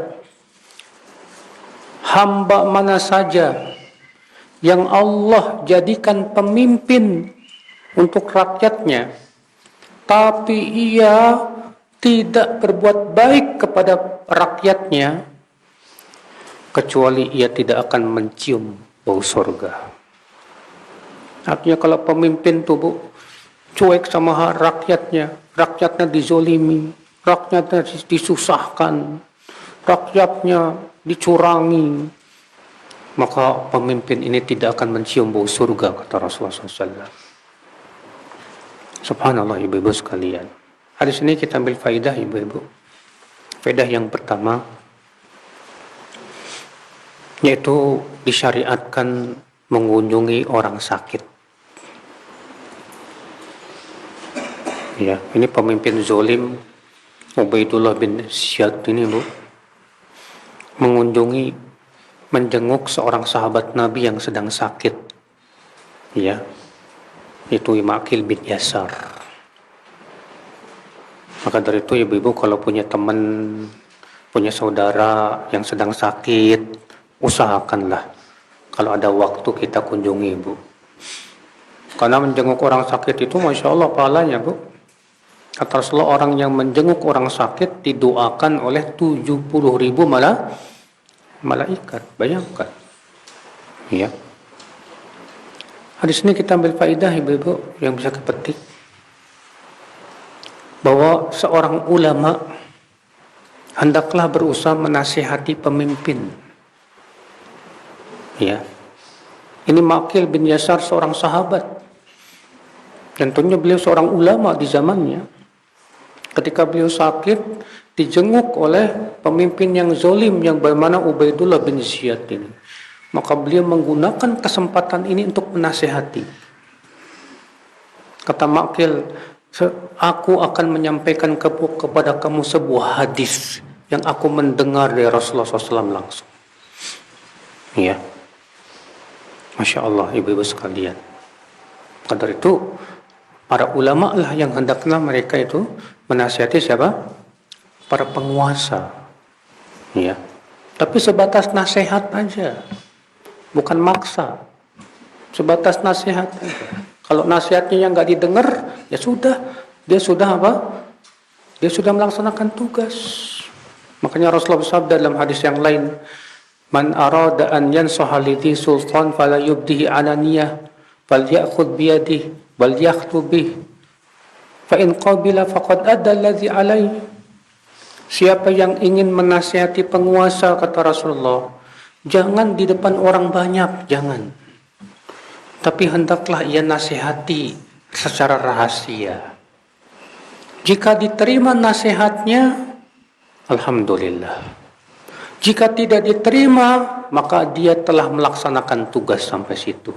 hamba mana saja yang Allah jadikan pemimpin untuk rakyatnya, tapi ia tidak berbuat baik kepada rakyatnya, kecuali ia tidak akan mencium bau surga. Artinya kalau pemimpin tuh, Bu, cuek sama rakyatnya, rakyatnya dizolimi, rakyatnya disusahkan, rakyatnya dicurangi, maka pemimpin ini tidak akan mencium bau surga, kata Rasulullah SAW. Subhanallah, ibu-ibu sekalian. Hadis ini kita ambil faidah, ibu-ibu. Faidah yang pertama, yaitu disyariatkan mengunjungi orang sakit. Ya, ini pemimpin zolim Ubaidullah bin Ziyad ini, Bu, mengunjungi, menjenguk seorang sahabat Nabi yang sedang sakit. Ya, itu Ma'qil bin Yasar. Maka dari itu, ibu-ibu, kalau punya teman, punya saudara yang sedang sakit, usahakanlah kalau ada waktu kita kunjungi, Bu. Karena menjenguk orang sakit itu Masya Allah pahalanya, Bu. Kata Rasulullah, orang yang menjenguk orang sakit didoakan oleh 70.000 malaikat. Bayangkan. Ya. Hadis ini kita ambil faedah, ibu-ibu, yang bisa kepetik. Bahwa seorang ulama hendaklah berusaha menasihati pemimpin. Ya. Ini Ma'qil bin Yasar, seorang sahabat. Dan tentunya beliau seorang ulama di zamannya. Ketika beliau sakit, dijenguk oleh pemimpin yang zolim yang bernama Ubaidullah bin Ziyad ini. Maka beliau menggunakan kesempatan ini untuk menasihati. Kata Ma'qil, aku akan menyampaikan kepada kamu sebuah hadis yang aku mendengar dari Rasulullah SAW langsung. Ya, Masya Allah, ibu-ibu sekalian. Maka dari itu, para ulama lah yang hendaknya mereka itu menasihati siapa? Para penguasa. Ya. Tapi sebatas nasihat aja. Bukan maksa. Sebatas nasihat aja. Kalau nasihatnya yang nggak didengar, ya sudah. Dia sudah apa? Dia sudah melaksanakan tugas. Makanya Rasulullah bersabda dalam hadis yang lain, man arada an yansaha lidhi sultan fala yubdihi ananiyah fal ya'khudh biyadihi bal yakhtub bih fa in qabila faqad adda alladhi alaihi. Siapa yang ingin menasihati penguasa, kata Rasulullah, jangan di depan orang banyak, jangan. Tapi hendaklah ia nasihati secara rahasia. Jika diterima nasihatnya, alhamdulillah. Jika tidak diterima, maka dia telah melaksanakan tugas sampai situ.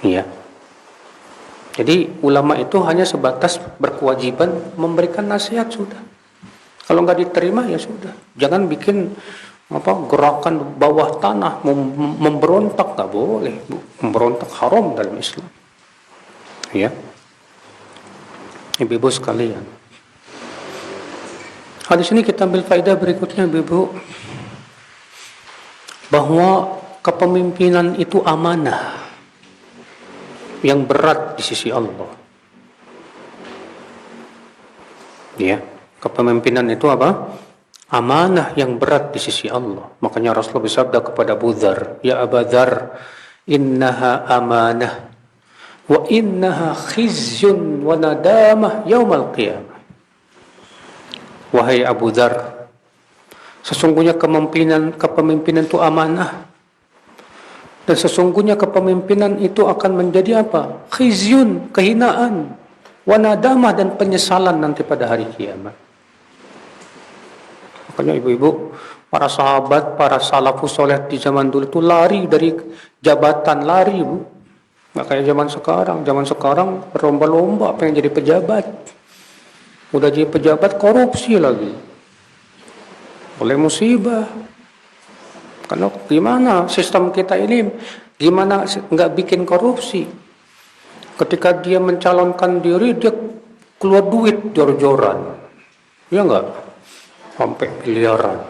Ya. Jadi ulama itu hanya sebatas berkewajiban memberikan nasihat, sudah. Kalau nggak diterima ya sudah. Jangan bikin gerakan bawah tanah, memberontak, nggak boleh. Memberontak haram dalam Islam. Ya. Ibu-ibu sekalian. Hadis ini kita ambil faedah berikutnya, ibu-ibu, bahwa kepemimpinan itu amanah yang berat di sisi Allah. Ya, kepemimpinan itu apa? Amanah yang berat di sisi Allah. Makanya Rasulullah bersabda kepada Abu Dzar, ya Abu Dzar, innaha amanah wa innaha khizyun wa nadamah yaumal qiyamah. Wahai Abu Dzar, Sesungguhnya kepemimpinan itu amanah. Dan sesungguhnya kepemimpinan itu akan menjadi apa? Khizyun, kehinaan, wanadamah, dan penyesalan nanti pada hari kiamat. Makanya ibu-ibu, para sahabat, para salafus soleh di zaman dulu itu lari dari jabatan, lari bu. Nggak kayak zaman sekarang. Zaman sekarang berlomba-lomba pengen jadi pejabat. Udah jadi pejabat korupsi lagi. Oleh musibah. Karena gimana sistem kita ini, gimana nggak bikin korupsi? Ketika dia mencalonkan diri, dia keluar duit jor-joran, ya nggak? Sampai miliaran.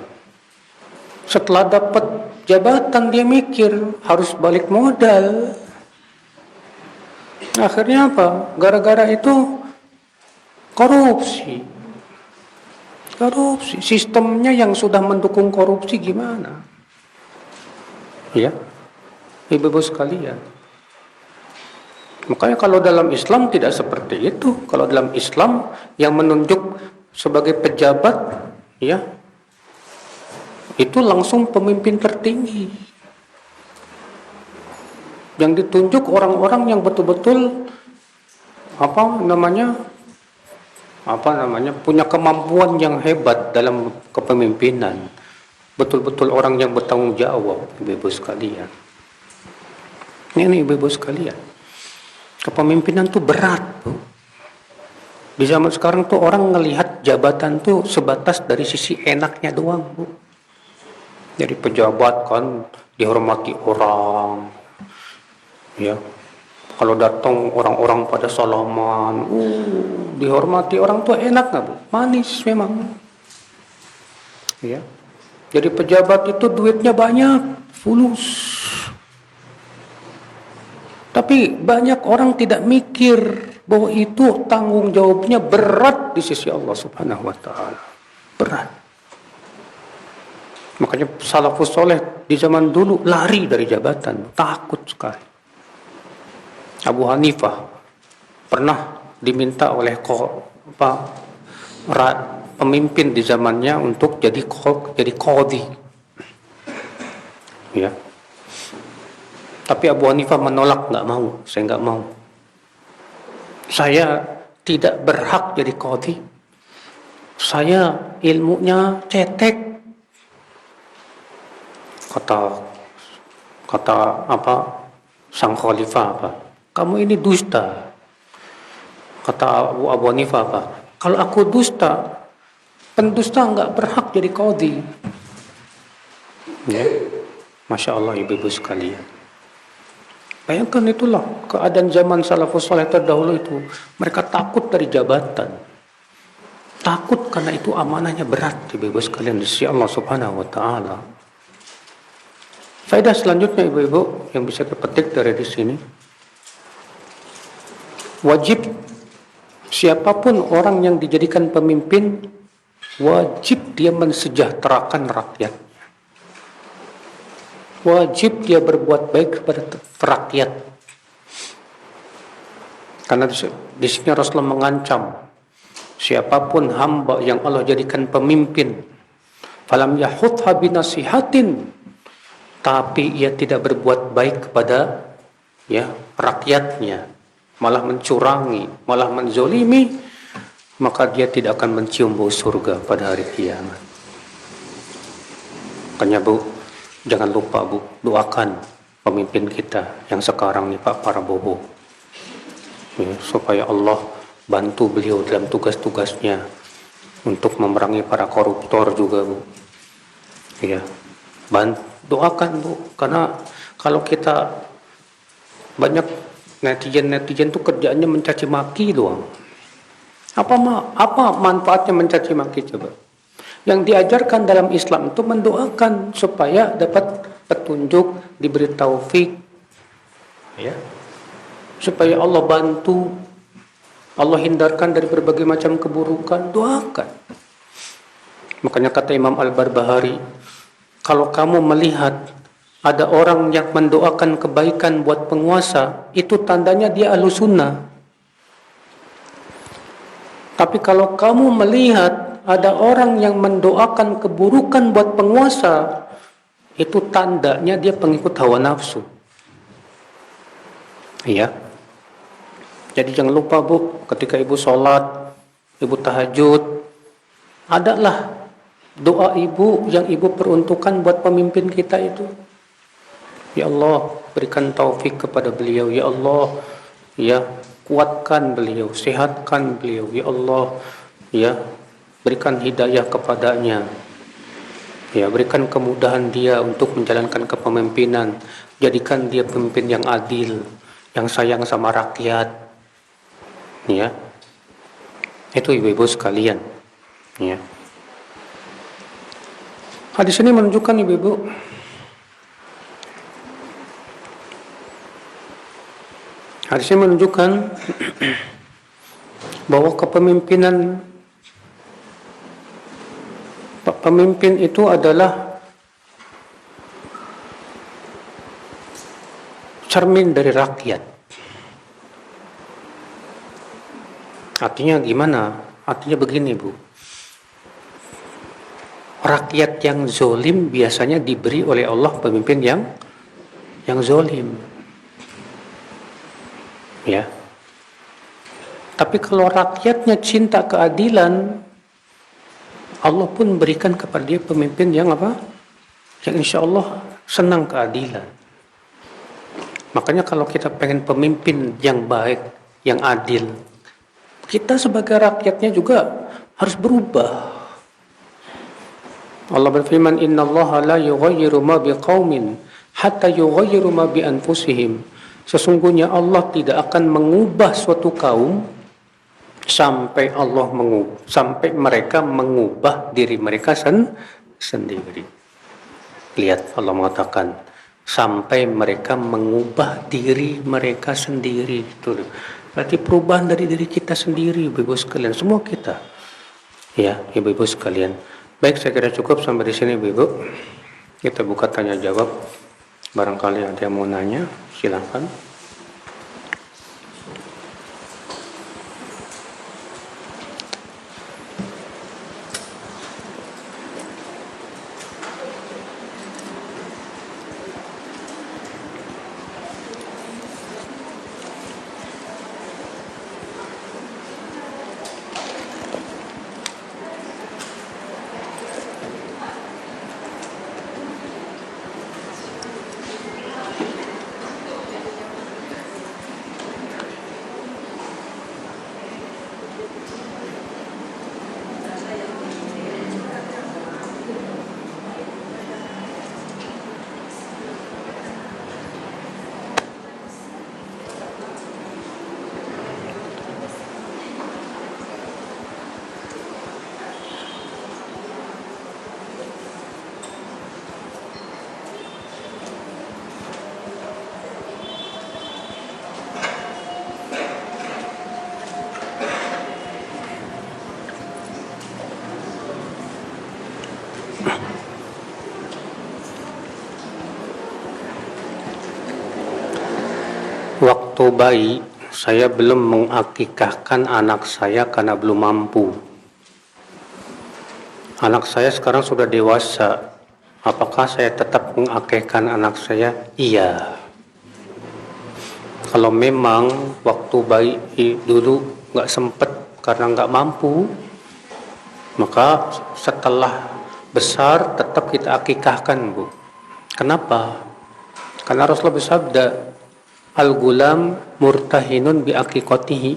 Setelah dapat jabatan dia mikir harus balik modal. Akhirnya apa? Gara-gara itu korupsi. Korupsi, sistemnya yang sudah mendukung korupsi gimana? Ya, ibu-ibu sekalian. Makanya kalau dalam Islam tidak seperti itu. Kalau dalam Islam yang menunjuk sebagai pejabat, ya, itu langsung pemimpin tertinggi. Yang ditunjuk orang-orang yang betul-betul punya kemampuan yang hebat dalam kepemimpinan. Betul-betul orang yang bertanggung jawab, ibu-ibu sekalian. Ini ibu-ibu sekalian. Kepemimpinan itu berat, Bu. Di zaman sekarang tuh orang ngelihat jabatan tuh sebatas dari sisi enaknya doang, Bu. Jadi pejabat kan dihormati orang. Ya. Kalau datang orang-orang pada salaman, dihormati orang tua, enak nggak Bu? Manis memang. Ya. Jadi pejabat itu duitnya banyak, fulus. Tapi banyak orang tidak mikir bahwa itu tanggung jawabnya berat di sisi Allah Subhanahu wa taala. Berat. Makanya salafus soleh di zaman dulu lari dari jabatan, takut sekali. Abu Hanifah pernah diminta oleh pemimpin di zamannya untuk jadi qadhi. Ya. Tapi Abu Hanifah menolak, nggak mau, saya nggak mau. Saya tidak berhak jadi qadhi. Saya ilmunya cetek. Kata sang khalifah apa? Kamu ini dusta. Kata Abu Hanifah apa? Kalau aku dusta, pendusta nggak berhak jadi qadhi. Ya, masya Allah ibu-ibu sekalian. Bayangkan itulah keadaan zaman salafus saleh terdahulu itu. Mereka takut dari jabatan. Takut karena itu amanahnya berat ibu-ibu sekalian di sisi Allah Subhanahu wa taala. Faedah selanjutnya ibu-ibu yang bisa dipetik dari di sini. Wajib siapapun orang yang dijadikan pemimpin, wajib dia mensejahterakan rakyat. Wajib dia berbuat baik kepada rakyat. Karena di sini Rasulullah mengancam siapapun hamba yang Allah jadikan pemimpin, falam yahutha binasihatin, tapi ia tidak berbuat baik kepada rakyatnya, malah mencurangi, malah menzolimi, maka dia tidak akan mencium bau surga pada hari kiamat. Makanya Bu, jangan lupa Bu, doakan pemimpin kita yang sekarang nih Pak Prabowo, ya, supaya Allah bantu beliau dalam tugas-tugasnya untuk memerangi para koruptor juga Bu. Ya, doakan Bu, karena kalau kita banyak netizen tuh kerjaannya mencaci maki doang. Apa manfaatnya mencaci maki coba? Yang diajarkan dalam Islam itu mendoakan supaya dapat petunjuk, diberi taufik, ya, supaya Allah bantu, Allah hindarkan dari berbagai macam keburukan. Doakan. Makanya kata Imam Al-Barbahari, kalau kamu melihat ada orang yang mendoakan kebaikan buat penguasa, itu tandanya dia Ahlus Sunnah. Tapi kalau kamu melihat ada orang yang mendoakan keburukan buat penguasa, itu tandanya dia pengikut hawa nafsu. Iya. Jadi jangan lupa Bu, ketika Ibu sholat, Ibu tahajud, adalah doa Ibu yang Ibu peruntukkan buat pemimpin kita itu. Ya Allah, berikan taufik kepada beliau. Ya Allah, ya kuatkan beliau, sehatkan beliau. Ya Allah, ya berikan hidayah kepadanya. Ya, berikan kemudahan dia untuk menjalankan kepemimpinan. Jadikan dia pemimpin yang adil, yang sayang sama rakyat. Ya. Itu ibu-ibu sekalian. Ya. Hadis ini menunjukkan ibu-ibu bahwa kepemimpinan pemimpin itu adalah cermin dari rakyat. Artinya gimana? Artinya begini Bu, rakyat yang zolim biasanya diberi oleh Allah pemimpin yang zolim. Ya. Tapi kalau rakyatnya cinta keadilan, Allah pun berikan kepada dia pemimpin yang apa? Yang insya Allah senang keadilan. Makanya kalau kita pengen pemimpin yang baik, yang adil, kita sebagai rakyatnya juga harus berubah. Allah berfirman, "Innallaha la yughayyiru ma biqaumin hatta yughayyiru ma bi anfusihim." Sesungguhnya Allah tidak akan mengubah suatu kaum sampai mereka mengubah diri mereka sendiri. Lihat, Allah mengatakan sampai mereka mengubah diri mereka sendiri. Itu berarti perubahan dari diri kita sendiri, ibu-ibu sekalian, semua kita. Ya, ibu-ibu sekalian. Baik, saya kira cukup sampai di sini, ibu-ibu. Kita buka tanya jawab. Barangkali ada yang mau nanya, silakan. Waktu bayi, saya belum mengakikahkan anak saya karena belum mampu. Anak saya sekarang sudah dewasa. Apakah saya tetap mengakikahkan anak saya? Iya. Kalau memang waktu bayi dulu nggak sempet karena nggak mampu, maka setelah besar tetap kita akikahkan, Bu. Kenapa? Karena Rasulullah bersabda, Al-gulam murtahinun bi aqiqatihi.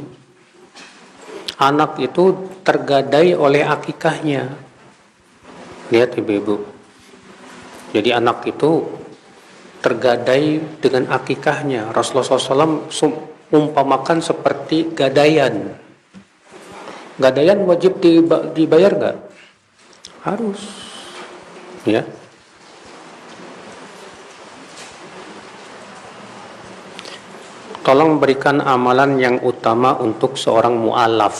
Anak itu tergadai oleh akikahnya. Lihat ibu-ibu. Jadi anak itu tergadai dengan akikahnya. Rasulullah SAW umpamakan seperti gadaian. Gadaian wajib dibayar nggak? Harus. Ya. Tolong berikan amalan yang utama untuk seorang mu'alaf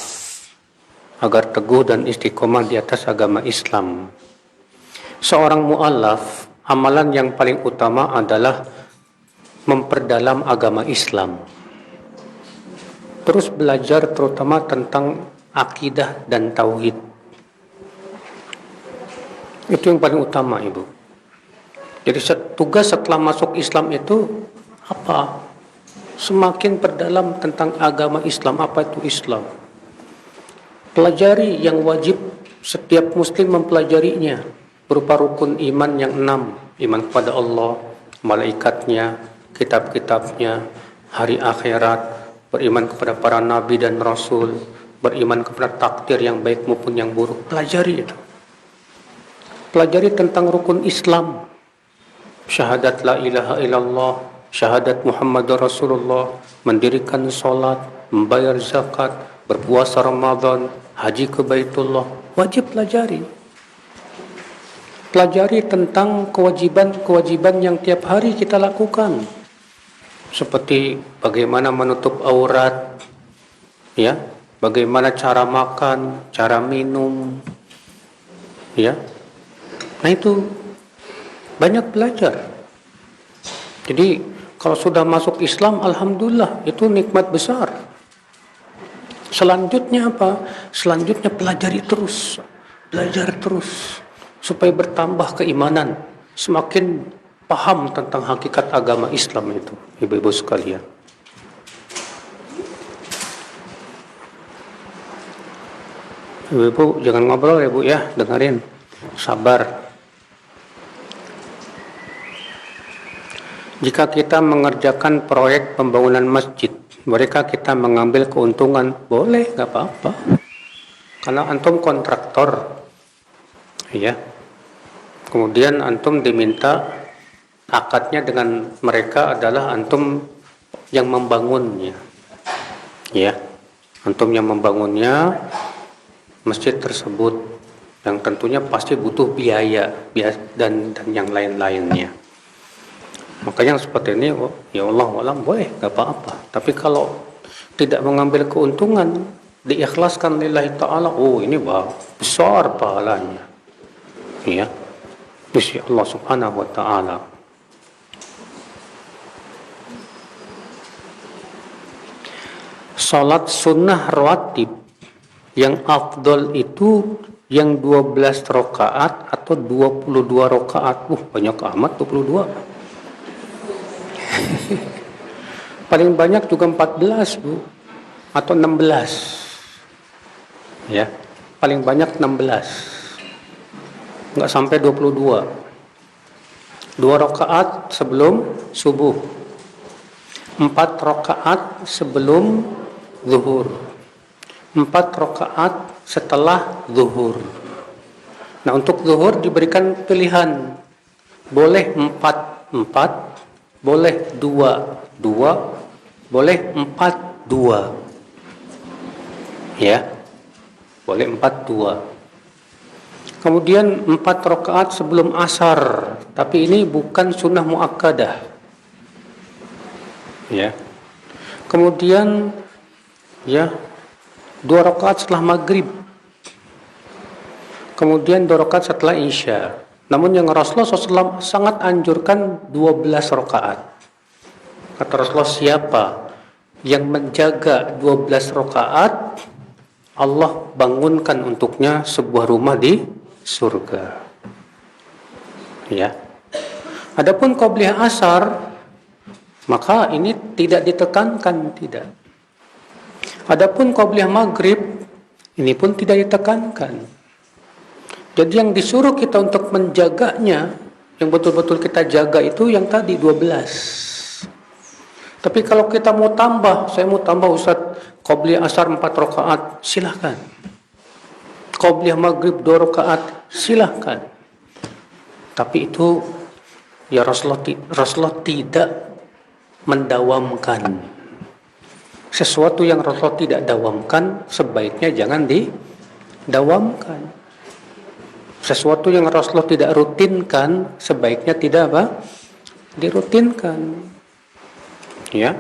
agar teguh dan istiqomah di atas agama Islam. Seorang mu'alaf, amalan yang paling utama adalah memperdalam agama Islam. Terus belajar terutama tentang akidah dan tauhid. Itu yang paling utama, Ibu. Jadi tugas setelah masuk Islam itu apa? Semakin perdalam tentang agama Islam, apa itu Islam. Pelajari yang wajib setiap muslim mempelajarinya, berupa rukun iman yang 6. Iman kepada Allah, malaikatnya, kitab-kitabnya, hari akhirat, beriman kepada para nabi dan rasul, beriman kepada takdir yang baik maupun yang buruk. Pelajari itu. Pelajari tentang rukun Islam. Syahadat la ilaha illallah, syahadat Muhammadur Rasulullah, mendirikan sholat, membayar zakat, berpuasa Ramadan, haji ke Baitullah. Wajib pelajari. Pelajari tentang kewajiban-kewajiban yang tiap hari kita lakukan. Seperti bagaimana menutup aurat, ya, bagaimana cara makan, cara minum, ya. Nah itu banyak belajar. Jadi kalau sudah masuk Islam, alhamdulillah, itu nikmat besar. Selanjutnya apa? Selanjutnya pelajari terus, belajar terus, supaya bertambah keimanan, semakin paham tentang hakikat agama Islam itu, ibu-ibu sekalian. Ibu jangan ngobrol ya Bu ya, dengerin, sabar. Jika kita mengerjakan proyek pembangunan masjid, mereka kita mengambil keuntungan, boleh, nggak apa-apa. Karena antum kontraktor, ya. Kemudian antum diminta akadnya dengan mereka adalah antum yang membangunnya, ya. Antum yang membangunnya masjid tersebut, yang tentunya pasti butuh biaya dan yang lain-lainnya. Makanya seperti ini, ya Allah alam boleh, nggak apa-apa. Tapi kalau tidak mengambil keuntungan, diikhlaskan lillahi ta'ala, oh ini besar pahalanya, ya, insya Allah subhanahu wa ta'ala. Salat sunnah rawatib yang afdol itu yang 12 rakaat atau 22 rakaat. Banyak amat 22. Paling banyak juga 14 Bu, atau 16, ya, paling banyak 16, nggak sampai 22. 2 rakaat sebelum subuh, 4 rakaat sebelum zuhur, 4 rakaat setelah zuhur. Nah untuk zuhur diberikan pilihan, boleh 4, boleh 2, boleh 4, 2. Ya. Boleh 4, 2. Kemudian 4 rakaat sebelum asar, tapi ini bukan sunnah muakkadah. Ya. Kemudian ya 2 rakaat setelah maghrib. Kemudian 2 rakaat setelah isya. Namun yang Rasulullah SAW sangat anjurkan 12 rakaat. Kata Rasulullah, siapa yang menjaga 12 rakaat, Allah bangunkan untuknya sebuah rumah di surga. Ya. Adapun qobliyah asar, maka ini tidak ditekankan, tidak. Adapun qobliyah maghrib, ini pun tidak ditekankan. Jadi yang disuruh kita untuk menjaganya, yang betul-betul kita jaga itu yang tadi 12. Tapi kalau kita mau tambah, saya mau tambah Ustaz, qobliyah asar 4 rakaat, silahkan. Qobliyah maghrib 2 rakaat, silahkan. Tapi itu ya Rasulullah tidak mendawamkan. Sesuatu yang Rasulullah tidak dawamkan, sebaiknya jangan didawamkan. Sesuatu yang Rasulullah tidak rutinkan, sebaiknya tidak dirutinkan. Ya.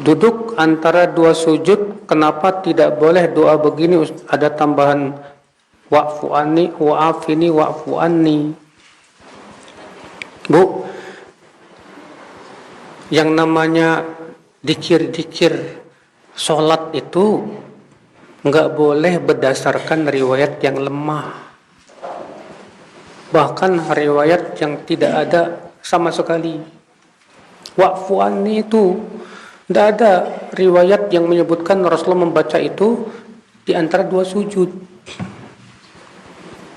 Duduk antara 2 sujud, kenapa tidak boleh doa begini? Ada tambahan wa'fu anni, wa'afini, wa'fu anni. Bu, yang namanya dikir-dikir sholat itu nggak boleh berdasarkan riwayat yang lemah, bahkan riwayat yang tidak ada sama sekali. Waqfu anni itu tidak ada riwayat yang menyebutkan Rasulullah membaca itu di antara dua sujud.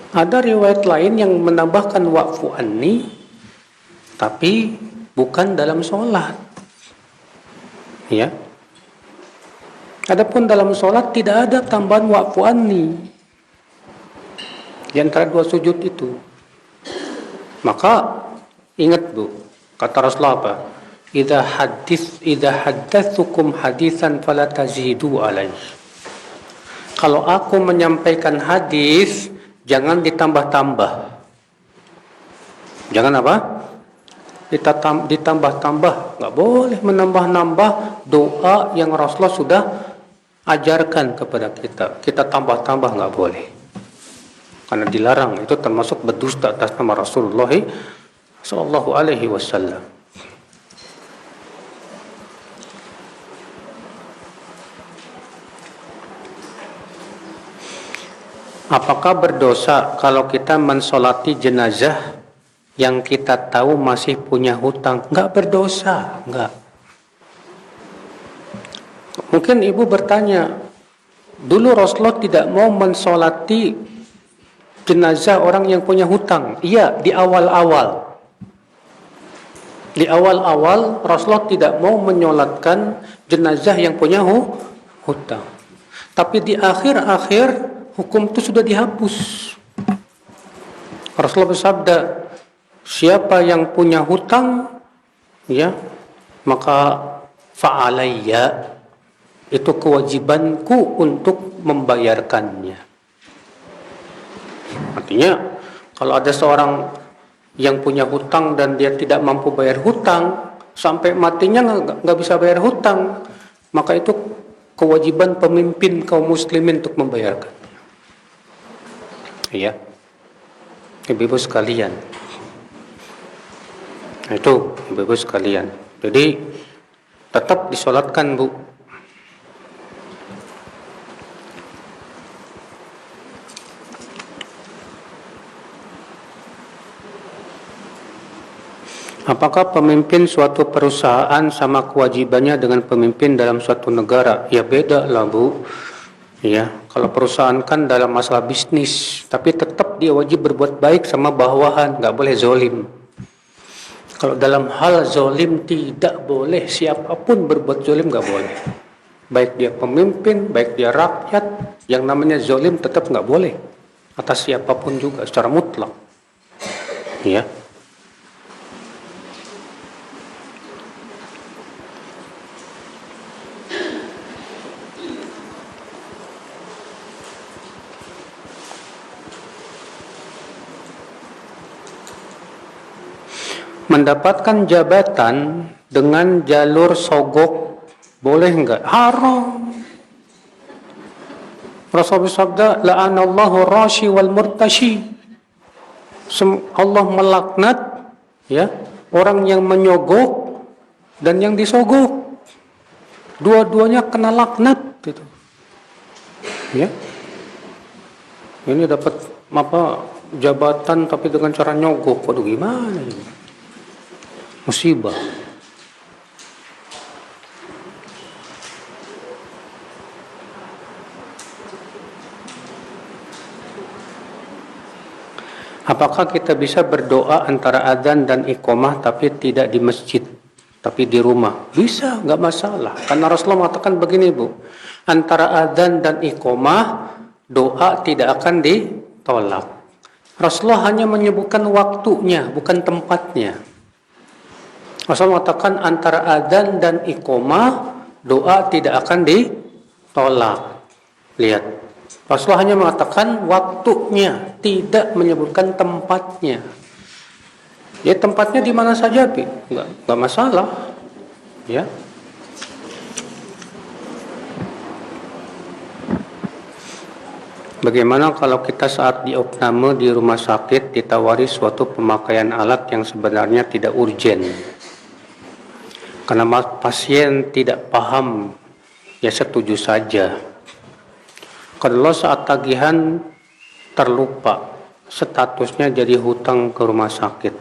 Ada riwayat lain yang menambahkan waqfu anni, tapi bukan dalam sholat. Ya. Adapun dalam sholat tidak ada tambahan waqfu anni di antara dua sujud itu. Maka ingat Bu, kata Rasulullah apa? Idza haddatsukum hadisan fala tazidu alaihi. Kalau aku menyampaikan hadis, jangan ditambah-tambah. Jangan apa? Ditambah-tambah. Nggak boleh menambah-nambah doa yang Rasulullah sudah ajarkan kepada kita. Kita tambah-tambah nggak boleh. Karena dilarang, itu termasuk berdusta atas nama Rasulullah sallallahu alaihi wasallam. Apakah berdosa kalau kita mensolati jenazah yang kita tahu masih punya hutang? Enggak berdosa, enggak. Mungkin ibu bertanya, dulu Rasulullah tidak mau mensolati jenazah orang yang punya hutang. Iya, di awal-awal. Di awal-awal Rasulullah tidak mau menyolatkan jenazah yang punya hutang. Tapi di akhir-akhir hukum itu sudah dihapus. Rasulullah bersabda, siapa yang punya hutang, ya, maka fa'alayya, itu kewajibanku untuk membayarkannya. Artinya, kalau ada seorang yang punya hutang dan dia tidak mampu bayar hutang, sampai matinya nggak bisa bayar hutang, maka itu kewajiban pemimpin kaum muslimin untuk membayarkan. Ya, ibu-ibu sekalian. Itu ibu-ibu sekalian. Jadi tetap disolatkan Bu. Apakah pemimpin suatu perusahaan sama kewajibannya dengan pemimpin dalam suatu negara? Ya beda lah Bu. Ya, kalau perusahaan kan dalam masalah bisnis, tapi tetap dia wajib berbuat baik sama bawahan, nggak boleh zolim. Kalau dalam hal zolim tidak boleh, siapapun berbuat zolim nggak boleh. Baik dia pemimpin, baik dia rakyat, yang namanya zolim tetap nggak boleh atas siapapun juga secara mutlak. Ya. Mendapatkan jabatan dengan jalur sogok boleh enggak? Haram. Rasulullah bersabda, la'anallahu rashi wal murtashi. Allah melaknat ya orang yang menyogok dan yang disogok. Dua-duanya kena laknat gitu. Ya. Ini dapat apa jabatan tapi dengan cara nyogok. Waduh gimana ini? Musibah. Apakah kita bisa berdoa antara adzan dan iqamah tapi tidak di masjid, tapi di rumah? Bisa, nggak masalah. Karena Rasulullah mengatakan begini Bu, antara adzan dan iqamah doa tidak akan ditolak. Rasulullah hanya menyebutkan waktunya, bukan tempatnya. Rasulullah mengatakan antara adzan dan iqamah doa tidak akan ditolak. Lihat, Rasulullah hanya mengatakan waktunya, tidak menyebutkan tempatnya. Ya tempatnya di mana saja, nggak masalah. Ya. Bagaimana kalau kita saat diopname di rumah sakit ditawari suatu pemakaian alat yang sebenarnya tidak urgen? Karena pasien tidak paham ya setuju saja. Kalau saat tagihan terlupa, statusnya jadi hutang ke rumah sakit.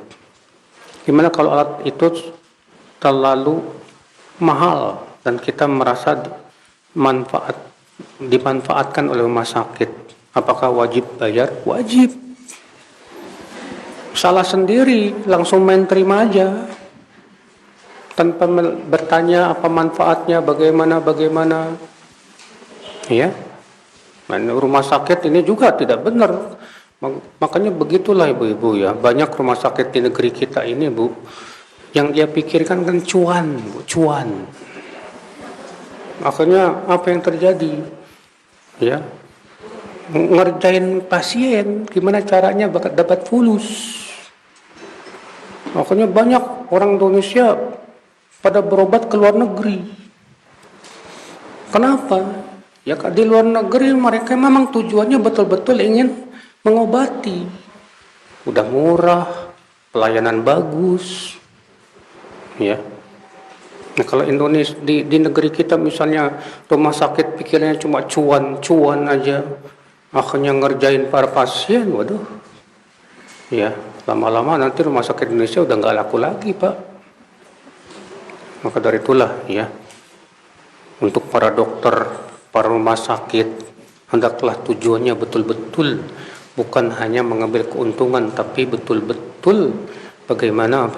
Gimana kalau alat itu terlalu mahal dan kita merasa dimanfaatkan oleh rumah sakit? Apakah wajib bayar? Wajib. Salah sendiri, langsung main terima aja. Tanpa bertanya apa manfaatnya, bagaimana. Ya. Rumah sakit ini juga tidak benar. Makanya begitulah ibu-ibu ya. Banyak rumah sakit di negeri kita ini, Bu, yang dia pikirkan kan cuan, Bu, cuan. Akhirnya apa yang terjadi? Ya. Ngerjain pasien, gimana caranya dapat fulus. Makanya banyak orang Indonesia pada berobat ke luar negeri. Kenapa? Ya di luar negeri mereka memang tujuannya betul-betul ingin mengobati. Udah murah, pelayanan bagus. Ya. Nah, kalau Indonesia di negeri kita misalnya rumah sakit pikirnya cuma cuan aja. Akhirnya ngerjain para pasien, waduh. Ya, lama-lama nanti rumah sakit Indonesia udah nggak laku lagi, Pak. Maka dari itulah ya, untuk para dokter, para rumah sakit, hendaklah tujuannya betul-betul bukan hanya mengambil keuntungan, tapi betul-betul bagaimana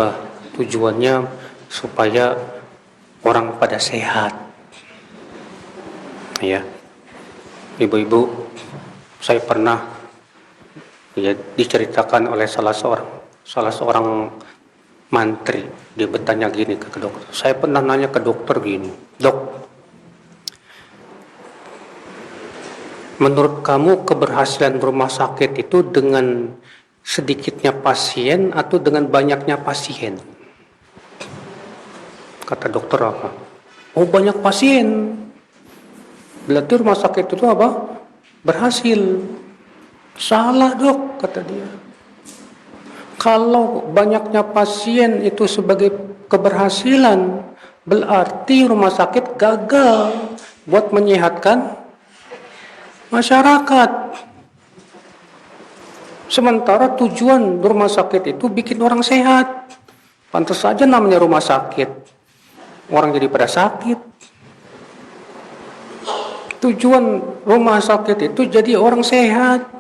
tujuannya supaya orang pada sehat. Ya, ibu-ibu, saya pernah ya diceritakan oleh salah seorang mantri. Dia bertanya gini ke dokter. Saya pernah nanya ke dokter gini, Dok, menurut kamu keberhasilan rumah sakit itu dengan sedikitnya pasien atau dengan banyaknya pasien? Kata dokter apa? Oh, banyak pasien. Berarti rumah sakit itu apa? Berhasil. Salah, Dok, kata dia. Kalau banyaknya pasien itu sebagai keberhasilan, berarti rumah sakit gagal buat menyehatkan masyarakat. Sementara tujuan rumah sakit itu bikin orang sehat. Pantas saja namanya rumah sakit. Orang jadi pada sakit. Tujuan rumah sakit itu jadi orang sehat.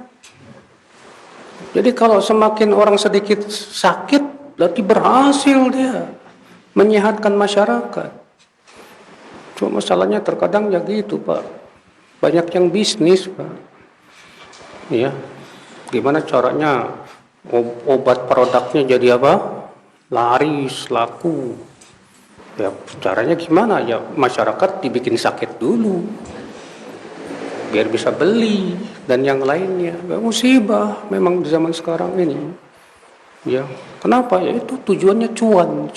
Jadi kalau semakin orang sedikit sakit, berarti berhasil dia menyehatkan masyarakat. Cuma masalahnya terkadang ya gitu, Pak. Banyak yang bisnis, Pak. Ya, gimana caranya obat produknya jadi apa? Laris, laku. Ya, caranya gimana? Ya, masyarakat dibikin sakit dulu, biar bisa beli dan yang lainnya. Ya, musibah memang di zaman sekarang ini. Ya, kenapa? Ya itu tujuannya cuan,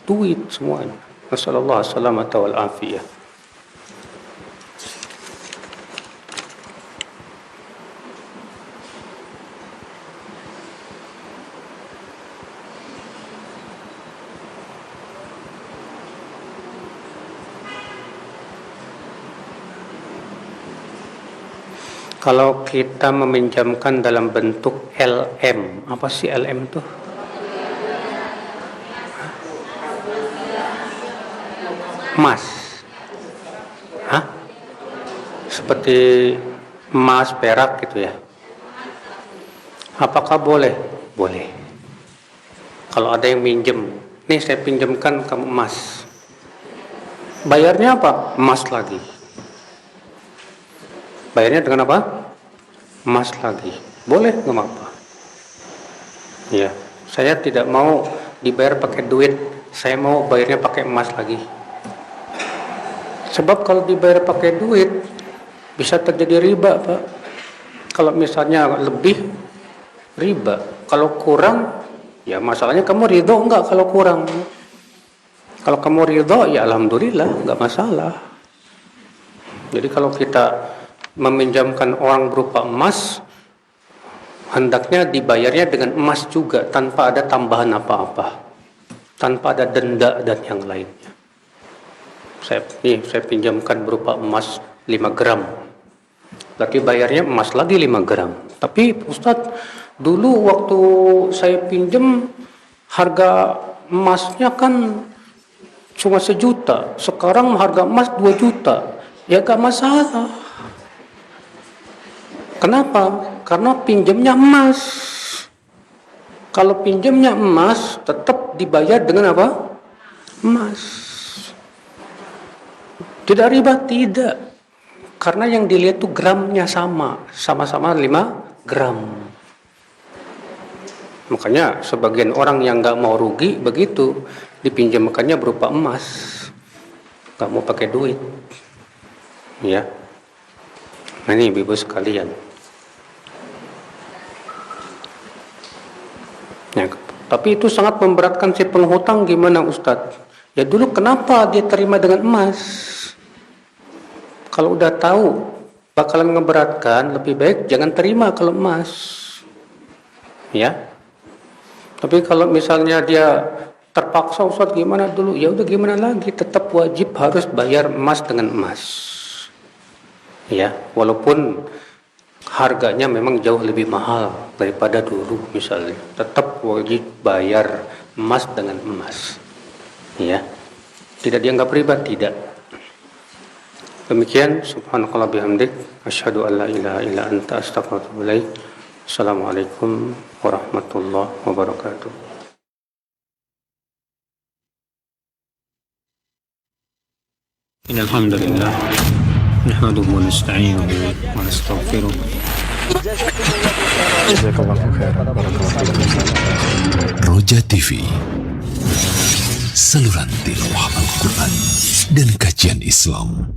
duit semuanya. Nasallallahu salamata wal afiyah. Kalau kita meminjamkan dalam bentuk LM, apa sih LM tuh? Emas. Hah? Seperti emas, perak gitu ya. Apakah boleh? Boleh. Kalau ada yang minjem, nih saya pinjamkan kamu emas. Bayarnya apa? Emas lagi. Bayarnya dengan apa? Emas lagi. Boleh, nggak apa-apa. Ya, saya tidak mau dibayar pakai duit. Saya mau bayarnya pakai emas lagi. Sebab kalau dibayar pakai duit bisa terjadi riba, Pak. Kalau misalnya lebih, riba. Kalau kurang, ya masalahnya kamu ridho enggak kalau kurang. Kalau kamu ridho, ya alhamdulillah, enggak masalah. Jadi kalau kita meminjamkan orang berupa emas, hendaknya dibayarnya dengan emas juga, tanpa ada tambahan apa-apa, tanpa ada denda dan yang lainnya. saya pinjamkan berupa emas 5 gram. Berarti bayarnya emas lagi 5 gram. Tapi Ustadz, dulu waktu saya pinjam harga emasnya kan cuma 1 juta. Sekarang harga emas 2 juta. Ya gak masalah. Kenapa? Karena pinjamnya emas. Kalau pinjamnya emas, tetap dibayar dengan apa? Emas. Tidak riba, tidak. Karena yang dilihat tuh gramnya sama-sama 5 gram. Makanya sebagian orang yang nggak mau rugi begitu, dipinjamkannya berupa emas, nggak mau pakai duit, ya. Nah ini ibu sekalian. Ya, tapi itu sangat memberatkan si penghutang. Gimana Ustadz? Ya dulu kenapa dia terima dengan emas? Kalau udah tahu bakalan ngeberatkan, lebih baik jangan terima kalau emas. Ya. Tapi kalau misalnya dia terpaksa, Ustadz gimana dulu? Ya udah gimana lagi, tetap wajib harus bayar emas dengan emas. Ya, walaupun harganya memang jauh lebih mahal daripada dulu misalnya, tetap wajib bayar emas dengan emas. Ya. Tidak dianggap riba, tidak. Demikian, subhanakallah bihamdik, asyhadu an la ilaha illa anta, astaghfiruka wa atubu ilaik. Assalamualaikum warahmatullahi wabarakatuh. Innal hamdalillah nahmaduhu wa nasta'inuhu wa nastaghfiruh. Jazakallahu khairan. Barakallahu. Roja TV, saluran tilawah Al-Quran dan kajian Islam.